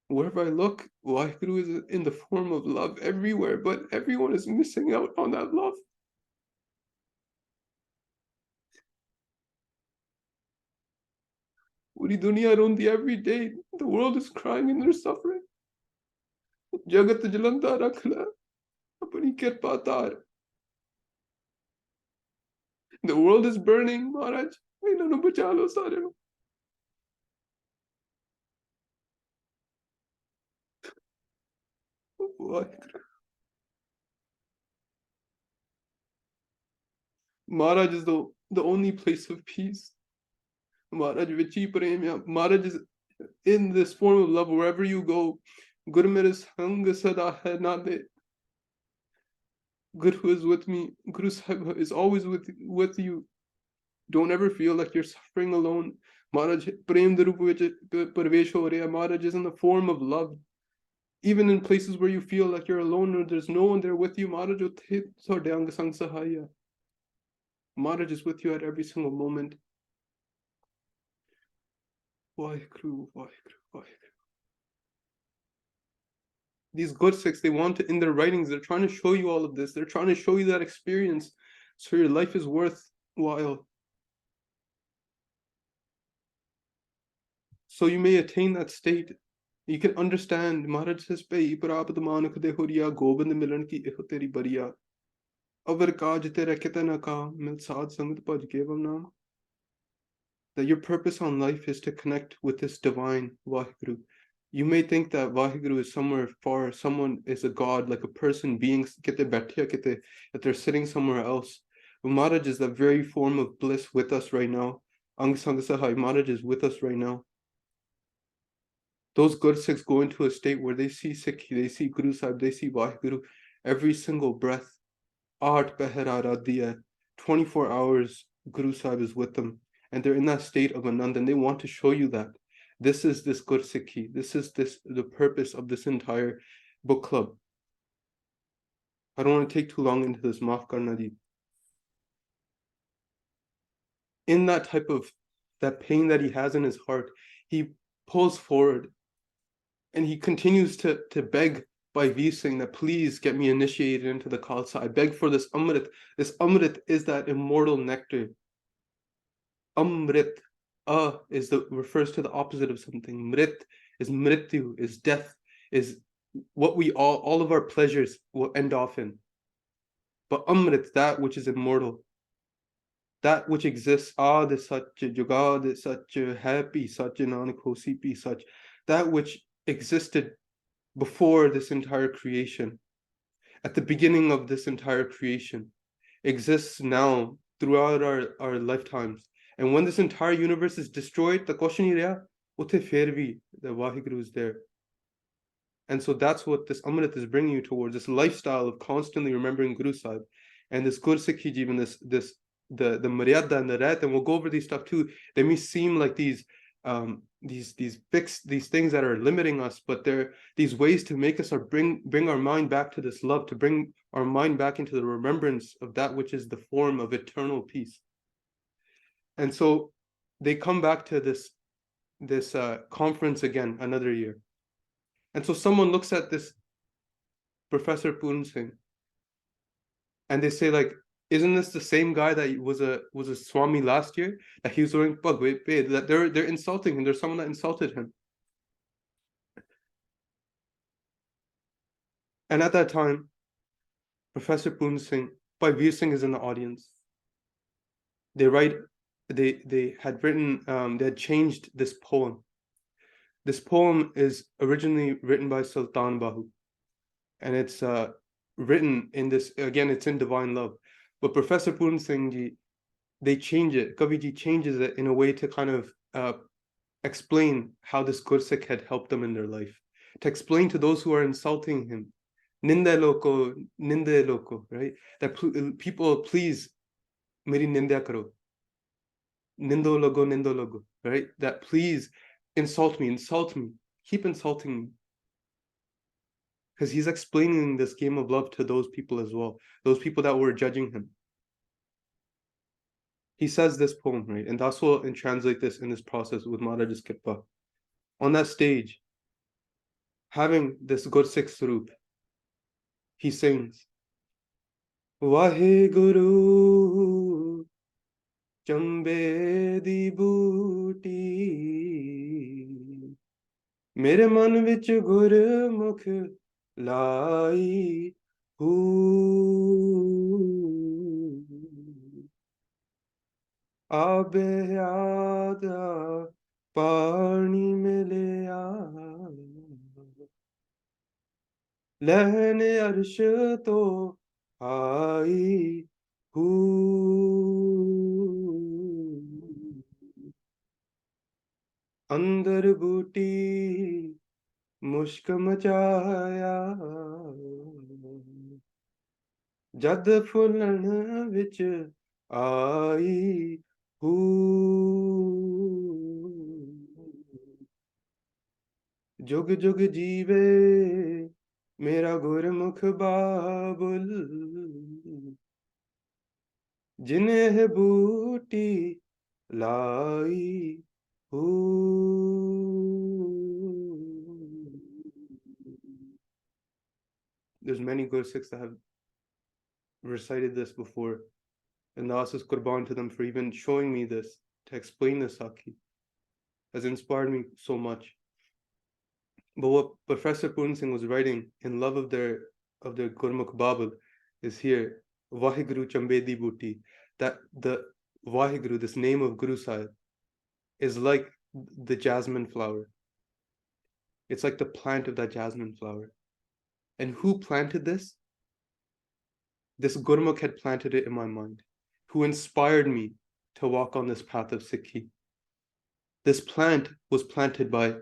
wherever I look, Waheguru is in the form of love everywhere, but everyone is missing out on that love. Puri duniya rondi every day. The world is crying and they're suffering. Jagat jalanda rakhla, apni kirpa tar. The world is burning, Maharaj. Inna nu bacha lo sare nu. Maharaj is the only place of peace. Maharaj Vichi Premya. Maharaj is in this form of love wherever you go. Guru mere sang sada hai nade. Guru is with me. Guru Sahib is always with you. Don't ever feel like you're suffering alone. Maharaj Prem Darup Parvesh ho reha. Maharaj is in the form of love. Even in places where you feel like you're alone or there's no one there with you, Maharaj sang sahaya. Maharaj is with you at every single moment. Waheguru, Waheguru, Waheguru. These Gursikhs, they want to, in their writings, they're trying to show you all of this. They're trying to show you that experience so your life is worthwhile. So you may attain that state. You can understand. Maharaj says, "Pai prapt manuk de horiya gobind milan ki eho teri bariya. Avar kaaj tera kitna ka mil saad sangat bhaj kevam naam." That your purpose on life is to connect with this divine Waheguru. You may think that Waheguru is somewhere far, someone is a god, like a person, being, that they're sitting somewhere else. But Maharaj is the very form of bliss with us right now. Ang Sang Sahai, Maharaj is with us right now. Those Gursikhs go into a state where they see Sikhi, they see Guru Sahib, they see Waheguru every single breath. 8 pehar radhiya, 24 hours, Guru Sahib is with them. And they're in that state of Anand, and they want to show you that. This is this Gursikhi. This is the purpose of this entire book club. I don't want to take too long into this, maaf karna ji. In that type of, that pain that he has in his heart, he pulls forward and he continues to beg Bhai Veer Singh that please get me initiated into the Khalsa. I beg for this Amrit. This Amrit is that immortal nectar. Amrit. Refers to the opposite of something. Mrit is mrityu, is death, is what we all of our pleasures will end off in. But Amrit, that which is immortal, that which exists, Ad Sach, Jugad Sach, Happy Sach, Nanak Hosipi Sach, that which existed before this entire creation, at the beginning of this entire creation, exists now throughout our lifetimes. And when this entire universe is destroyed, the question is, the Waheguru is there. And so that's what this Amrit is bringing you towards, this lifestyle of constantly remembering Guru Sahib. And this Gursikhi Jeevan, the Maryada and the Ret, and we'll go over these stuff too. They may seem like these things that are limiting us, but they're these ways to make us bring our mind back to this love, to bring our mind back into the remembrance of that which is the form of eternal peace. And so they come back to this conference again another year. And so someone looks at this Professor Puran Singh and they say, like, Isn't this the same guy that was a Swami last year? That he was wearing pug, that they're insulting him. There's someone that insulted him. And at that time, Professor Puran Singh, Bhai Veer Singh is in the audience. They had written, they had changed this poem. This poem is originally written by Sultan Bahu, and it's written in this, again, it's in divine love. But Professor Puran Singh ji, they change it. Kavi ji changes it in a way to kind of explain how this Gursikh had helped them in their life, to explain to those who are insulting him, ninde loko, right? That people, please, meri nindya karo, nindo logo, right? That please insult me, keep insulting me. Because he's explaining this game of love to those people as well, those people that were judging him. He says this poem, right? And that's what, and translate this in this process with Maharaja's Kippa. On that stage, having this Gursikh Sarup, he sings, Waheguru Chambe di booty, mere man vich gurmukh lai hu, abe yada pani milya, lehne arsh to आई अंदर बूटी मुश्क मचाया जद फुलन विच आई हू जुग जुग जीवे मेरा गुरमुख बाबुल जिन्हें बूटी लाई हू. There's many Gursikhs that have recited this before, and Allah is qurban to them for even showing me this, to explain this Sakhi. Has inspired me so much. But what Professor Puran Singh was writing in love of their Gurmukh Babul is here, Vaheguru Chambedi Bhuti, that the Vaheguru, this name of Guru Sahib, is like the jasmine flower. It's like the plant of that jasmine flower. And who planted this? This Gurmukh had planted it in my mind, who inspired me to walk on this path of Sikhi. This plant was planted by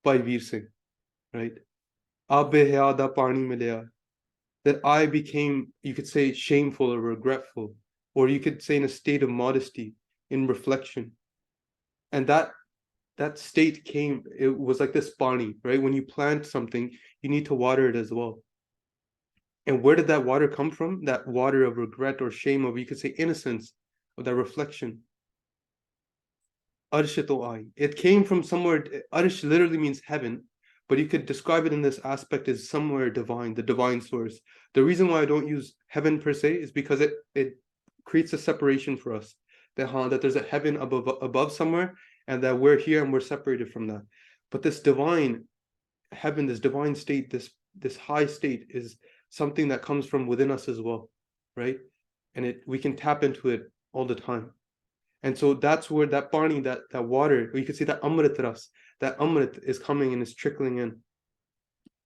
Veer Singh, right? Abbe hayada pani milya. That I became, you could say, shameful or regretful, or you could say in a state of modesty, in reflection. And that state came, it was like this pani, right? When you plant something, you need to water it as well. And where did that water come from? That water of regret or shame, or you could say innocence, of that reflection. Arsh to ai. It came from somewhere. Arsh literally means heaven, but you could describe it in this aspect as somewhere divine, the divine source. The reason why I don't use heaven per se is because it creates a separation for us. That there's a heaven above somewhere, and that we're here and we're separated from that. But this divine heaven, this divine state, this high state is something that comes from within us as well, right? And we can tap into it all the time. And so that's where that pani, that water, or you can see that amrit ras, that amrit is coming and is trickling in.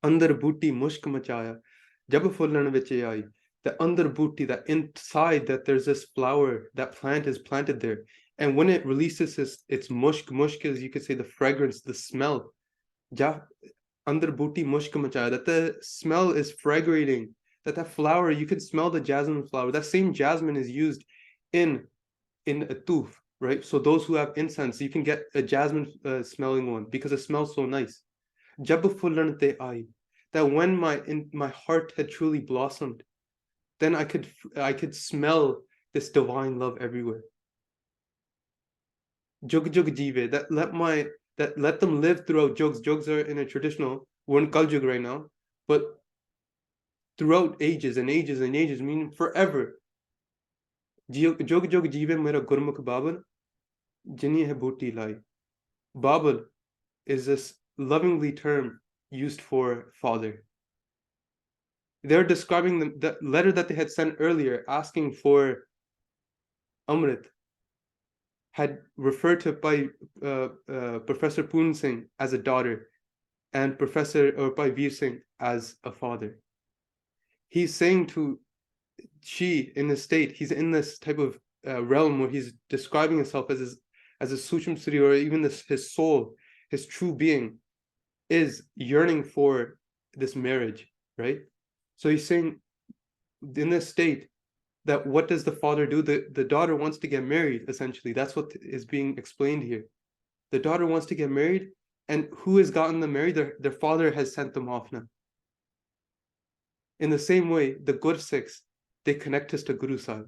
Andar booty mushk machaya, jab fullan vich aayi. The andar booty, that inside, that there's this flower, that plant is planted there. And when it releases its mushk is, you could say, the fragrance, the smell. Ja andar booty mushk machaya, that the smell is fragrating, that flower, you could smell the jasmine flower. That same jasmine is used in a toof, right? So those who have incense, you can get a jasmine smelling one because it smells so nice. Jab fullan te aayi, that when my heart had truly blossomed, then I could smell this divine love everywhere. Jug jug jive, that let them live throughout jugs. Jugs are in a traditional, we're in Kaljug right now, but throughout ages and ages and ages, meaning forever, Jog jog jive mera gurmukh babal, jinni hai bhuti lai. Babal is this lovingly term used for father. They're describing the letter that they had sent earlier asking for Amrit had referred to by Professor Puran Singh as a daughter and Professor or by Veer Singh as a father. He's saying to She in this state, he's in this type of realm where he's describing himself as a Susham Sri, or even his soul, his true being is yearning for this marriage, right? So he's saying in this state that what does the father do? The daughter wants to get married, essentially. That's what is being explained here. The daughter wants to get married, and who has gotten them married? Their father has sent them off now. In the same way, the Gursikhs, they connect us to Guru Sahib.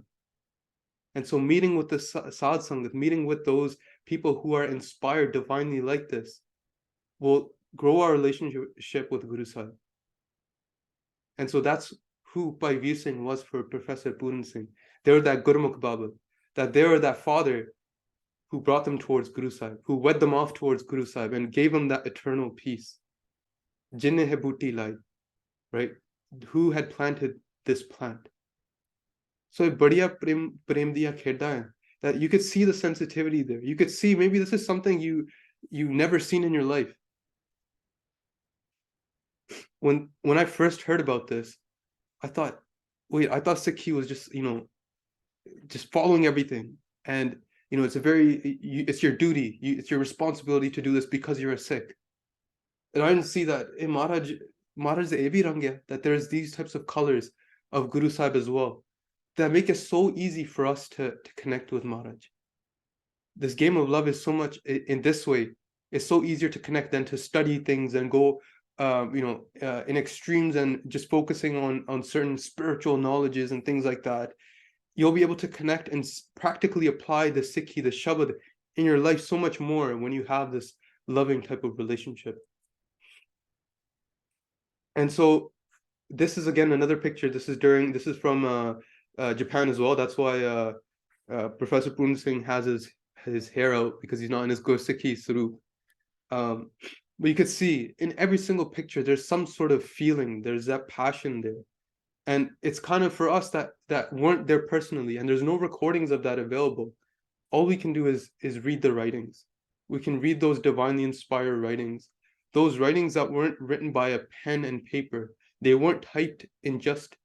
And so meeting with the Sad Sangat, meeting with those people who are inspired divinely like this, will grow our relationship with Guru Sahib. And so that's who Bhai Veer Singh was for Professor Puran Singh. They were that Gurmukh Baba, that they were that father who brought them towards Guru Sahib, who led them off towards Guru Sahib and gave them that eternal peace. Jinne hai bhuti lai, right? Who had planted this plant? So badiya prem diya kheda hai, that you could see the sensitivity there. You could see maybe this is something you never seen in your life. When I first heard about this, I thought Sikhi was just, just following everything. And, it's your duty, it's your responsibility to do this because you're a Sikh. And I didn't see that in Maharaj Ebi Rangya, that there's these types of colors of Guru Sahib as well, that make it so easy for us to connect with Maharaj. This game of love is so much in this way. It's so easier to connect than to study things and go, in extremes and just focusing on certain spiritual knowledges and things like that. You'll be able to connect and practically apply the Sikhi, the Shabad in your life so much more when you have this loving type of relationship. And so this is again another picture. This is from Japan as well. That's why Professor Puran Singh has his hair out, because he's not in his Gursikhi Sarup. But you could see in every single picture, there's some sort of feeling, there's that passion there. And it's kind of for us that weren't there personally, and there's no recordings of that available. All we can do is read the writings. We can read those divinely inspired writings, those writings that weren't written by a pen and paper. They weren't typed in just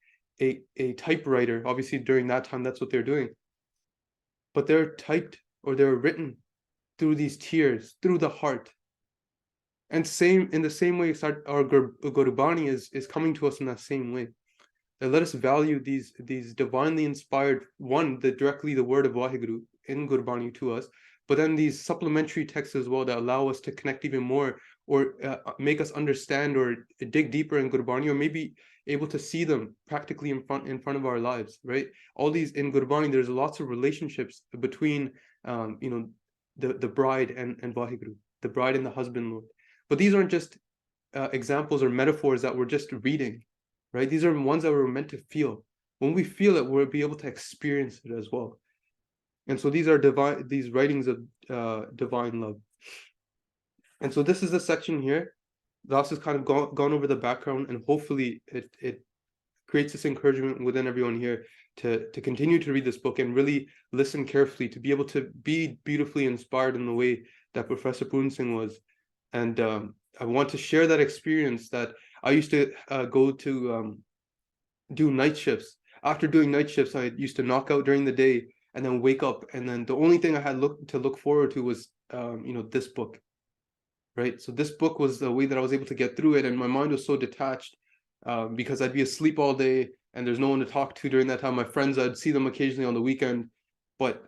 a typewriter. Obviously, during that time, that's what they're doing. But they're typed, or they're written through these tears, through the heart. And in the same way, our Gurbani is coming to us in that same way. That let us value these divinely inspired, directly the word of Waheguru in Gurbani to us, but then these supplementary texts as well that allow us to connect even more, or make us understand or dig deeper in Gurbani, or maybe able to see them practically in front of our lives, right? All these in Gurbani, there's lots of relationships between the bride and Waheguru, the bride and the husband, Lord. But these aren't just examples or metaphors that we're just reading, right? These are ones that we're meant to feel. When we feel it, we'll be able to experience it as well. And so these are these writings of divine love. And so this is the section here. Das has kind of gone over the background, and hopefully it creates this encouragement within everyone here to continue to read this book and really listen carefully, to be able to be beautifully inspired in the way that Professor Puran Singh was. And I want to share that experience that I used to go to do night shifts. After doing night shifts, I used to knock out during the day and then wake up. And then the only thing I had to look forward to was, this book, right? So this book was the way that I was able to get through it. And my mind was so detached because I'd be asleep all day and there's no one to talk to during that time. My friends, I'd see them occasionally on the weekend, but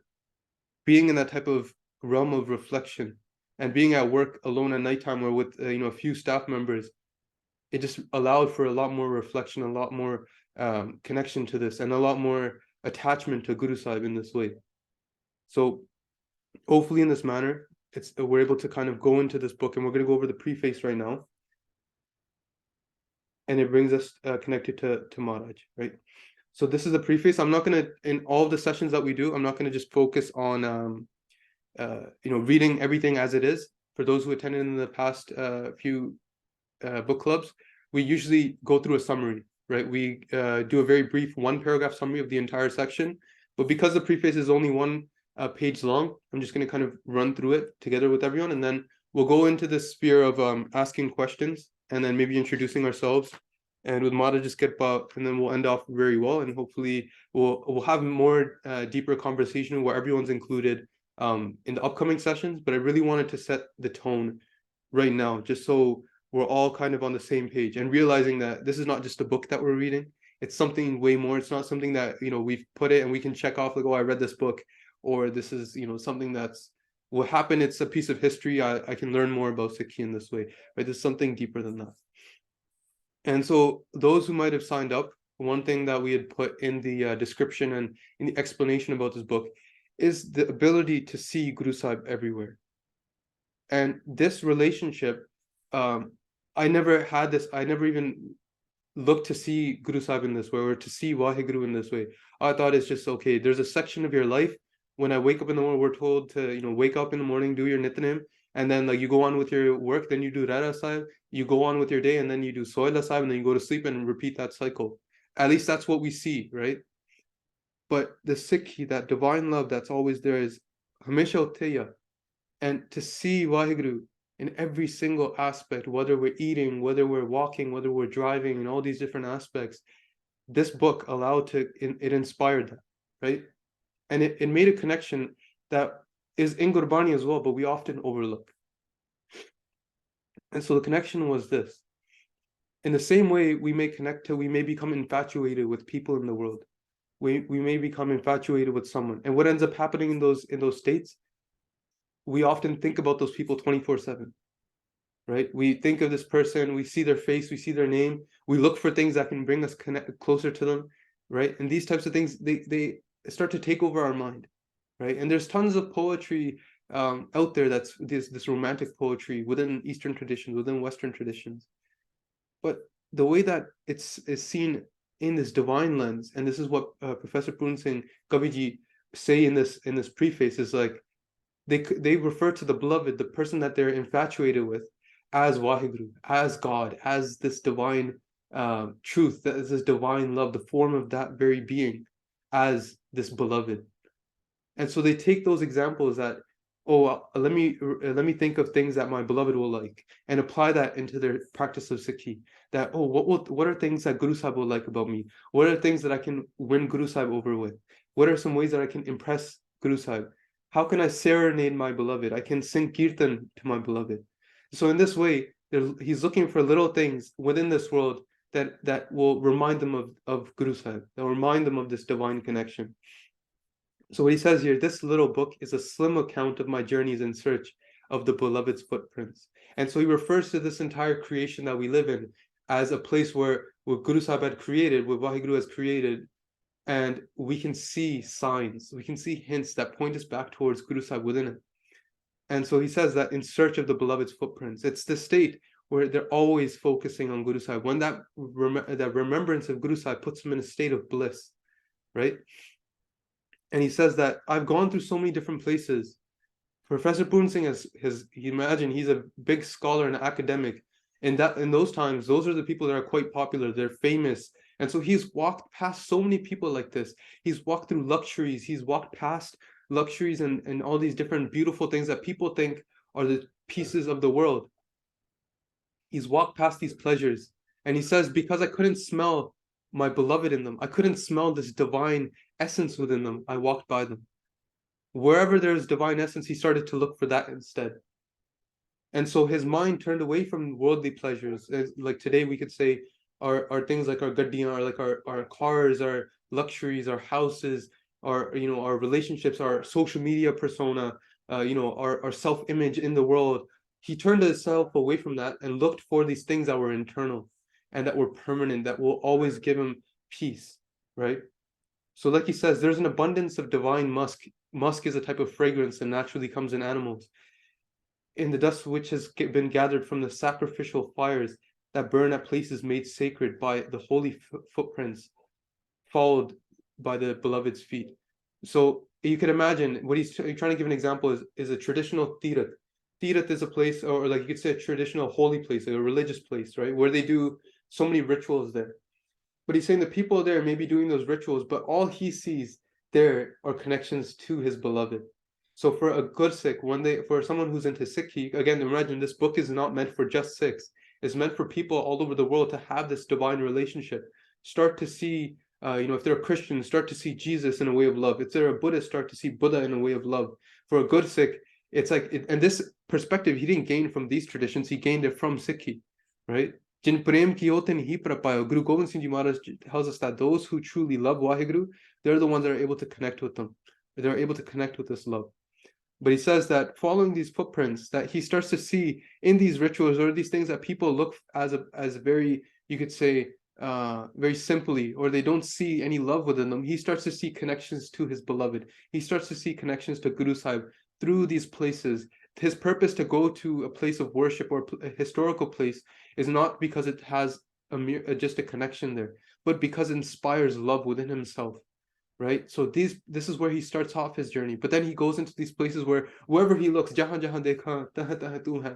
being in that type of realm of reflection and being at work alone at nighttime or with a few staff members, it just allowed for a lot more reflection, a lot more connection to this, and a lot more attachment to Guru Sahib in this way. So hopefully in this manner, we're able to kind of go into this book, and we're going to go over the preface right now. And it brings us connected to Maharaj, right? So this is the preface. I'm not gonna, in all the sessions that we do, I'm not gonna just focus on reading everything as it is. For those who attended in the past few book clubs, we usually go through a summary, right? We do a very brief 1 paragraph summary of the entire section, but because the preface is only 1 page long, I'm just going to kind of run through it together with everyone, and then we'll go into the sphere of asking questions, and then maybe introducing ourselves, and with Mada just get about, and then we'll end off very well, and hopefully we'll have more deeper conversation where everyone's included in the upcoming sessions. But I really wanted to set the tone right now, just so we're all kind of on the same page, and realizing that this is not just a book that we're reading. It's something way more. It's not something that, we've put it and we can check off like, oh, I read this book, or this is, something that's what happened. It's a piece of history. I can learn more about Sikhi in this way, right? There's something deeper than that. And so those who might have signed up, one thing that we had put in the description and in the explanation about this book is the ability to see Guru Sahib everywhere. And this relationship, I never had this. I never even looked to see Guru Sahib in this way, or to see Waheguru in this way. I thought it's just, okay, there's a section of your life. When I wake up in the morning, we're told to, wake up in the morning, do your nitnem, and then like you go on with your work, then you do Rara Sahib, you go on with your day, and then you do Soila Sahib, and then you go to sleep and repeat that cycle. At least that's what we see, right? But the Sikhi, that divine love that's always there, is Hamesha Utteya. And to see Waheguru in every single aspect, whether we're eating, whether we're walking, whether we're driving, and all these different aspects, this book it inspired that, right? And it made a connection that is in Gurbani as well, but we often overlook. And so the connection was this. In the same way, we may become infatuated with people in the world. We may become infatuated with someone. And what ends up happening in those states, we often think about those people 24/7, right? We think of this person, we see their face, we see their name, we look for things that can bring us closer to them, right? And these types of things, they start to take over our mind, right? And there's tons of poetry out there that's this romantic poetry within Eastern traditions, within Western traditions. But the way that is seen in this divine lens, and this is what Professor Puran Singh Kabiji say in this preface, is like, they refer to the beloved, the person that they're infatuated with, as Waheguru, as God, as this divine truth, that is this divine love, the form of that very being, as this beloved. And so they take those examples that, let me think of things that my beloved will like, and apply that into their practice of Sikhi. That, what are things that Guru Sahib will like about me? What are things that I can win Guru Sahib over with? What are some ways that I can impress Guru Sahib? How can I serenade my beloved? I can sing kirtan to my beloved. So in this way, he's looking for little things within this world that will remind them of Guru Sahib, that will remind them of this divine connection. So what he says here, this little book is a slim account of my journeys in search of the beloved's footprints. And so he refers to this entire creation that we live in as a place where Guru Sahib had created, where Waheguru has created, and we can see signs, we can see hints that point us back towards Guru Sahib within it. And so he says that in search of the beloved's footprints, it's the state where they're always focusing on Guru Sahib. When that remembrance of Guru Sahib puts them in a state of bliss, right? And he says that I've gone through so many different places. Professor Puran Singh imagine he's a big scholar and academic. In those times, those are the people that are quite popular. They're famous. And so he's walked past so many people like this. He's walked through luxuries. He's walked past luxuries and all these different beautiful things that people think are the pieces of the world. He's walked past these pleasures. And he says, because I couldn't smell my beloved in them, I couldn't smell this divine essence within them, I walked by them. Wherever there's divine essence, he started to look for that instead. And so his mind turned away from worldly pleasures. Like today we could say are things like our gaddiyan, or like our cars, our luxuries, our houses, our relationships, our social media persona, our self-image in the world. He turned himself away from that and looked for these things that were internal and that were permanent, that will always give him peace, right? So like he says, there's an abundance of divine musk. Musk is a type of fragrance and naturally comes in animals, in the dust which has been gathered from the sacrificial fires that burn at places made sacred by the holy footprints followed by the beloved's feet. So you can imagine what he's trying to give an example is a traditional tirat. Tirat is a place, or like you could say a traditional holy place, like a religious place, right? Where they do so many rituals there. But he's saying the people there may be doing those rituals, but all he sees there are connections to his beloved. So for a good Sikh, for someone who's into Sikhi, again, imagine this book is not meant for just Sikhs. It's meant for people all over the world to have this divine relationship. Start to see, if they're a Christian, start to see Jesus in a way of love. If they're a Buddhist, start to see Buddha in a way of love. For a good Sikh, it's like, and this perspective he didn't gain from these traditions, he gained it from Sikhi, right? Jin prem kiyo tin hi prapayo. Guru Gobind Singh Ji Maharaj tells us that those who truly love Waheguru, they're the ones that are able to connect with them. They're able to connect with this love. But he says that following these footprints, that he starts to see in these rituals or these things that people look as very, you could say, very simply, or they don't see any love within them. He starts to see connections to his beloved. He starts to see connections to Guru Sahib through these places. His purpose to go to a place of worship or a historical place is not because it has just a connection there, but because it inspires love within himself. Right, so this is where he starts off his journey, but then he goes into these places where wherever he looks, jahan jahan dekha tahan tahan tu hai,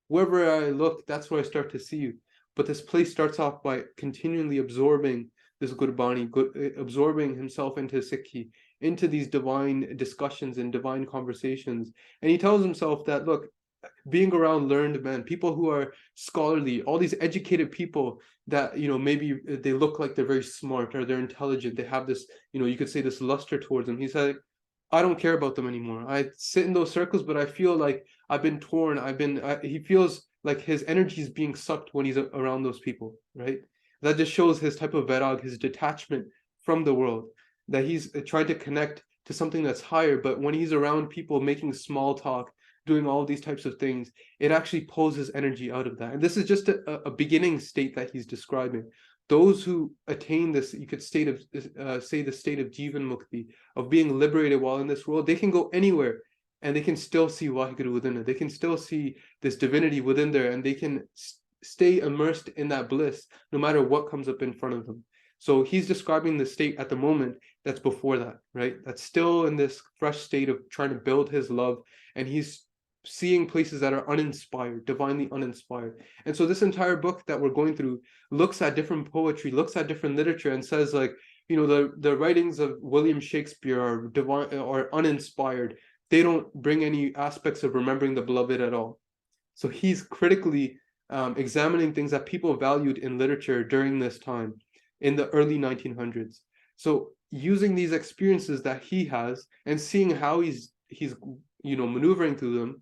wherever I look, that's where I start to see you. But this place starts off by continually absorbing this Gurbani, absorbing himself into Sikhi, into these divine discussions and divine conversations, and he tells himself that, look, being around learned men, people who are scholarly, all these educated people that, maybe they look like they're very smart or they're intelligent, they have this, you could say this luster towards them. He said, I don't care about them anymore. I sit in those circles, but I feel like I've been torn. He feels like his energy is being sucked when he's around those people, right? That just shows his type of vairag, his detachment from the world, that he's trying to connect to something that's higher. But when he's around people making small talk, doing all these types of things, it actually pulls his energy out of that. And this is just a beginning state that he's describing. Those who attain this, you could say the state of Jivan Mukti, of being liberated while in this world, they can go anywhere and they can still see Waheguru within it. They can still see this divinity within there, and they can stay immersed in that bliss no matter what comes up in front of them. So he's describing the state at the moment that's before that, right? That's still in this fresh state of trying to build his love, and he's seeing places that are uninspired, divinely uninspired. And so this entire book that we're going through looks at different poetry, looks at different literature, and says, like, the writings of William Shakespeare are divine or uninspired. They don't bring any aspects of remembering the beloved at all. So he's critically examining things that people valued in literature during this time in the early 1900s. So using these experiences that he has and seeing how he's maneuvering through them,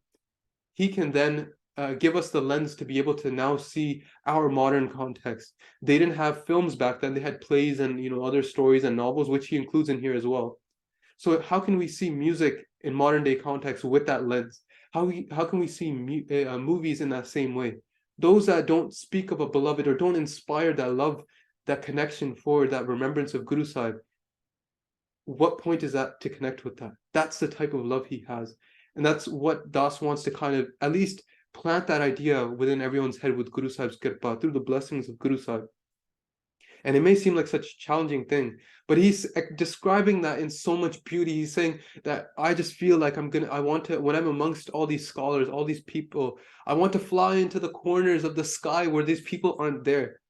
he can then give us the lens to be able to now see our modern context. They didn't have films back then. They had plays and other stories and novels, which he includes in here as well. So how can we see music in modern day context with that lens? How can we see movies in that same way? Those that don't speak of a beloved or don't inspire that love, that connection for that remembrance of Guru Sahib, what point is that to connect with that? That's the type of love he has. And that's what Das wants to kind of at least plant that idea within everyone's head with Guru Sahib's Kirpa, through the blessings of Guru Sahib. And it may seem like such a challenging thing, but he's describing that in so much beauty. He's saying that I just feel like I want to, when I'm amongst all these scholars, all these people, I want to fly into the corners of the sky where these people aren't there.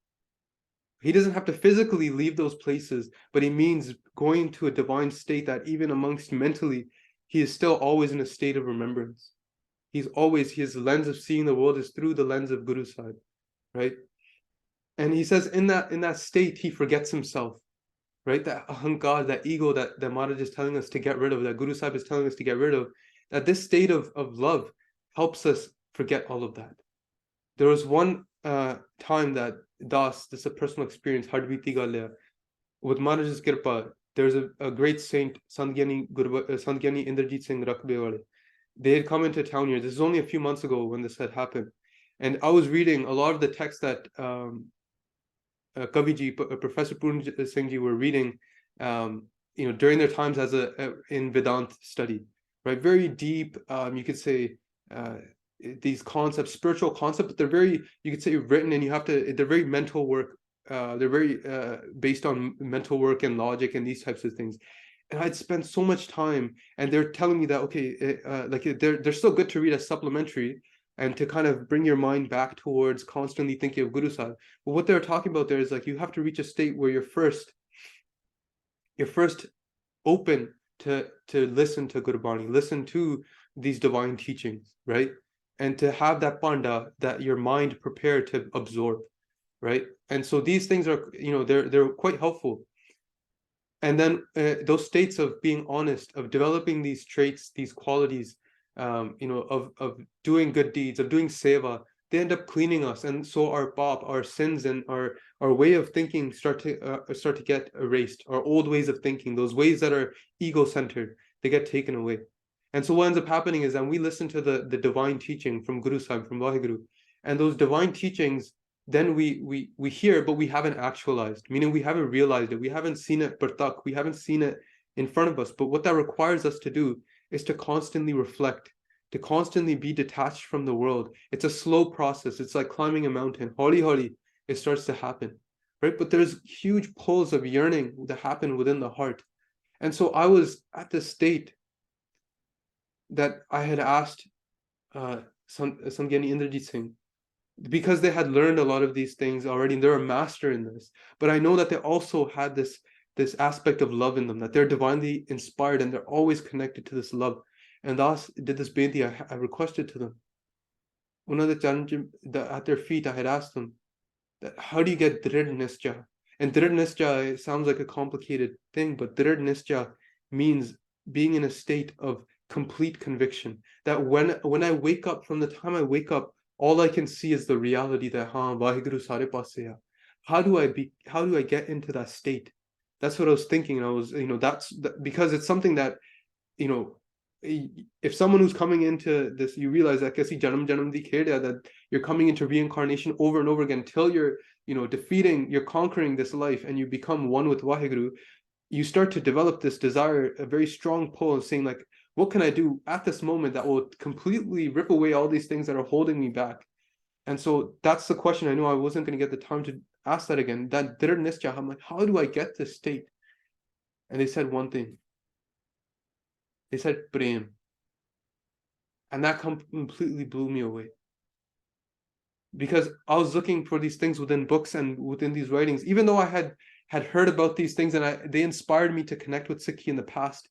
He doesn't have to physically leave those places, but he means going to a divine state that even amongst mentally, he is still always in a state of remembrance. His lens of seeing the world is through the lens of Guru Sahib, right? And he says in that state, he forgets himself, right? That ahankar, that ego that Maharaj is telling us to get rid of, that Guru Sahib is telling us to get rid of, that this state of love helps us forget all of that. There was one time that Das, this is a personal experience, Hadviti Galya, with Maharaj's Kirpa, there's a great saint, Sandgyani Indrajit Singh Rakbewale. They had come into town here. This is only a few months ago when this had happened. And I was reading a lot of the texts that Kaviji, Professor Puran Singh Ji were reading, during their times as in Vedanta study, right? Very deep, you could say, these concepts, spiritual concepts, but they're very, you could say, written, and they're very mental work, based on mental work and logic and these types of things. And I'd spend so much time, and they're telling me that, okay, like they're still good to read as supplementary and to kind of bring your mind back towards constantly thinking of Guru Sahib. But what they're talking about there is like you have to reach a state where you're first open to listen to Gurbani, listen to these divine teachings, right? And to have that panda, that your mind prepared to absorb, right? And so these things are, they're quite helpful. And then those states of being honest, of developing these traits, these qualities, of doing good deeds, of doing seva, they end up cleaning us. And so our pap, our sins, and our way of thinking start to get erased. Our old ways of thinking, those ways that are ego-centered, they get taken away. And so what ends up happening is that we listen to the divine teaching from Guru Sahib, from Vaheguru, and those divine teachings, then we hear, but we haven't actualized, meaning we haven't realized it, we haven't seen it partak, we haven't seen it in front of us. But what that requires us to do is to constantly reflect, to constantly be detached from the world. It's a slow process. It's like climbing a mountain. Holi holi, it starts to happen, right? But there's huge pulls of yearning that happen within the heart. And so I was at this state that I had asked Samgyani Indrajit Singh, because they had learned a lot of these things already, and they're a master in this. But I know that they also had this aspect of love in them, that they're divinely inspired and they're always connected to this love. And thus did this benti, I requested to them. One of the challenges at their feet, I had asked them that how do you get drid nischa? And drid nischa sounds like a complicated thing, but drid nischa means being in a state of complete conviction. That when I wake up, from the time I wake up, all I can see is the reality that Vaheguru sare paase hai. How do I get into that state? That's what I was thinking. And I was, because it's something that, if someone who's coming into this, you realize that that you're coming into reincarnation over and over again until you're, you're conquering this life and you become one with Vaheguru. You start to develop this desire, a very strong pull of saying, like, what can I do at this moment that will completely rip away all these things that are holding me back? And so that's the question. I know I wasn't going to get the time to ask that again. That Drir Nischa, I'm like, how do I get this state? And they said one thing. They said Prem. And that completely blew me away. Because I was looking for these things within books and within these writings, even though I had heard about these things, and they inspired me to connect with Sikhi in the past.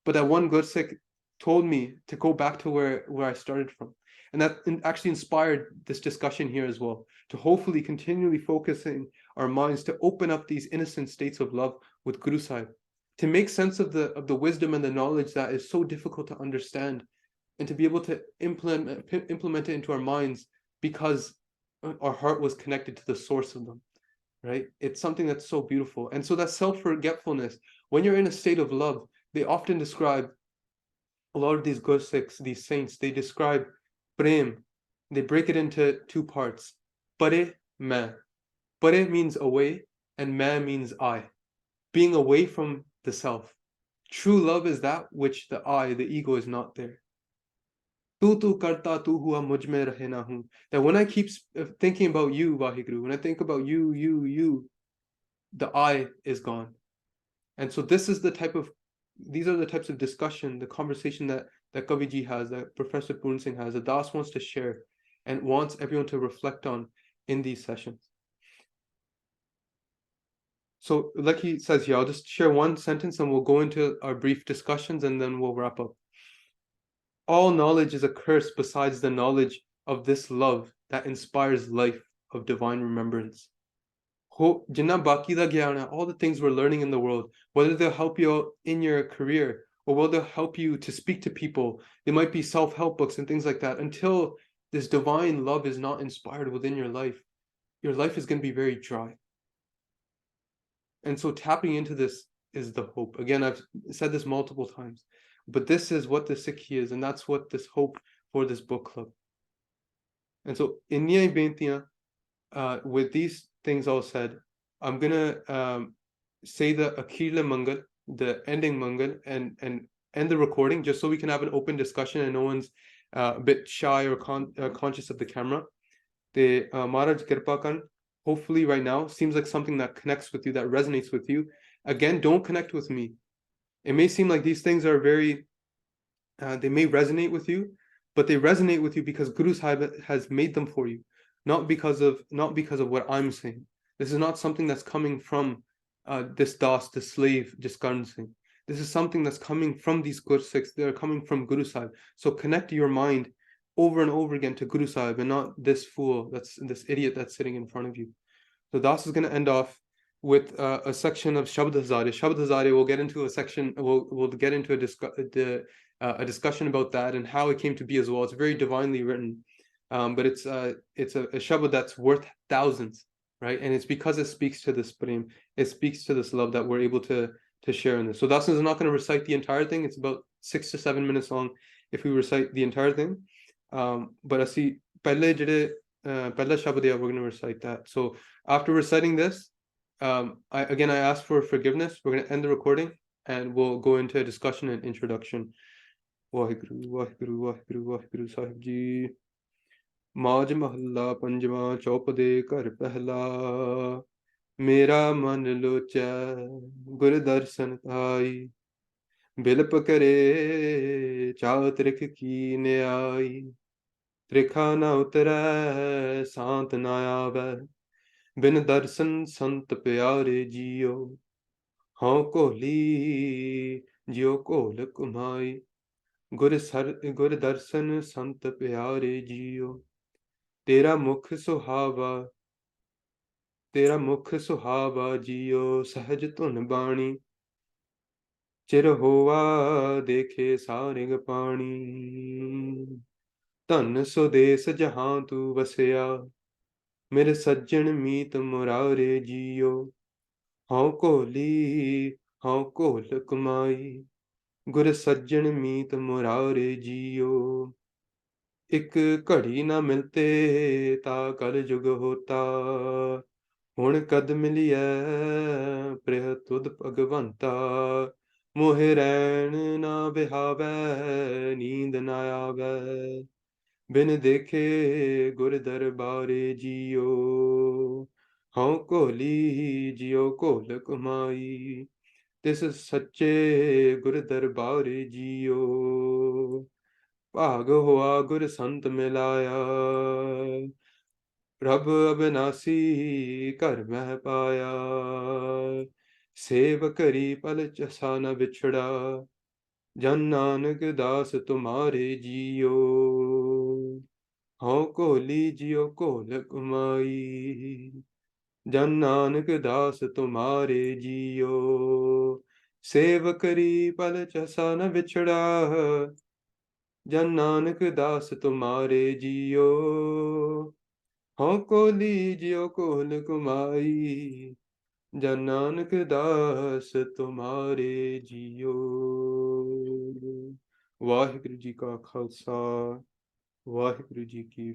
But that one good Sikh told me to go back to where I started from. And that actually inspired this discussion here as well, to hopefully continually focusing our minds to open up these innocent states of love with Guru Sahib, to make sense of the wisdom and the knowledge that is so difficult to understand, and to be able to implement it into our minds because our heart was connected to the source of them, right? It's something that's so beautiful. And so that self-forgetfulness, when you're in a state of love, they often describe, a lot of these Gursikhs, these saints, they describe Prem, they break it into two parts. Pare, main. Pare means away, and main means I. Being away from the self. True love is that which the I, the ego, is not there. Tu karta tu hua mujh mein rahe na hu. That when I keep thinking about you, Vaheguru, when I think about you, the I is gone. And so these are the types of discussion, the conversation that Kaviji has, that Professor Puran Singh has, that Das wants to share and wants everyone to reflect on in these sessions. So like he says here, I'll just share one sentence and we'll go into our brief discussions and then we'll wrap up. All knowledge is a curse besides the knowledge of this love that inspires life of divine remembrance. All the things we're learning in the world, whether they'll help you in your career or whether they'll help you to speak to people, they might be self-help books and things like that. Until this divine love is not inspired within your life is going to be very dry. And so tapping into this is the hope. Again, I've said this multiple times, but this is what the Sikhi is, and that's what this hope for this book club. And so Inniya Bentiya, with these things all said, I'm gonna say the Akhirla Mangal, the ending Mangal, and end the recording just so we can have an open discussion and no one's a bit shy or conscious of the camera. Te Maharaj Kirpa Kan, hopefully right now seems like something that connects with you, that resonates with you. Again, don't connect with me. It may seem like these things are very, they may resonate with you, but they resonate with you because Guru Sahib has made them for you, not because of what I'm saying. This is not something that's coming from this das, this slave, just Karan Singh. This is something that's coming from these Gursikhs. They're coming from Guru Sahib. So connect your mind over and over again to Guru Sahib and not this fool, that's this idiot that's sitting in front of you. So Das is going to end off with a section of Shabd Hazare. Shabd Hazare, we'll get into a section, we'll get into a discussion about that and how it came to be as well. It's very divinely written, but it's a Shabd that's worth thousands, right? And it's because it speaks to this prem, it speaks to this love that we're able to share in this. So Das is not going to recite the entire thing. It's about 6 to 7 minutes long if we recite the entire thing. But ਅਸੀਂ ਪਹਿਲੇ ਜਿਹੜੇ ਪਹਿਲਾ ਸ਼ਬਦ ਹੈ, we're going to recite that. So after reciting this, I ask for forgiveness. We're going to end the recording and we'll go into a discussion and introduction. Waheguru, Waheguru, Waheguru, Waheguru Sahib Ji. Maaj mahalla panjwa chaup de ghar pehla. Mera man locha gur darshan thai. Bilp kare chaat rikh ki nyai. Trikha na utre sant na aave. बिन दर्शन संत प्यारे जियो हाँ कोहली जियो कोहल कुमाई गुर दर्शन संत प्यारे जियो तेरा मुख सुहावा जियो सहज धुन बाणी चिर होवा देखे सारिंग पानी धन सुदेश जहां तू वसया मेरे सज्जन मीत मुरारे जियो हाँ कोहली हाँ कोहल कमाई गुर सज्जन मीत मुरारे जियो एक घड़ी ना मिलते ता कल जुग होता हुण कद मिलिया प्रिय तुद भगवंता मोहे रैन ना बिहावै नींद ना आवे बिन देखे गुर दरबारे जियो हाँ कोहली जियो कोहल कमाई तिस सच्चे गुर दरबारे जियो भाग होआ गुर संत मिलाया रब अबनासी घर मह पाया सेव करी पल चसा न बिछड़ा जन नानक दास तुम्हारे जियो हाँ कोहली जियो कोहल कुमाई जन नानक दास तुम्हारे जियो सेव करी पल चसा न बिछड़ा जन नानक दास तुम्हारे जियो हाँ कोहली जियो कोहल कुमाई जन नानक दास तुम्हारे जियो वाहिगुरु जी का खालसा वाहिगुरु जी की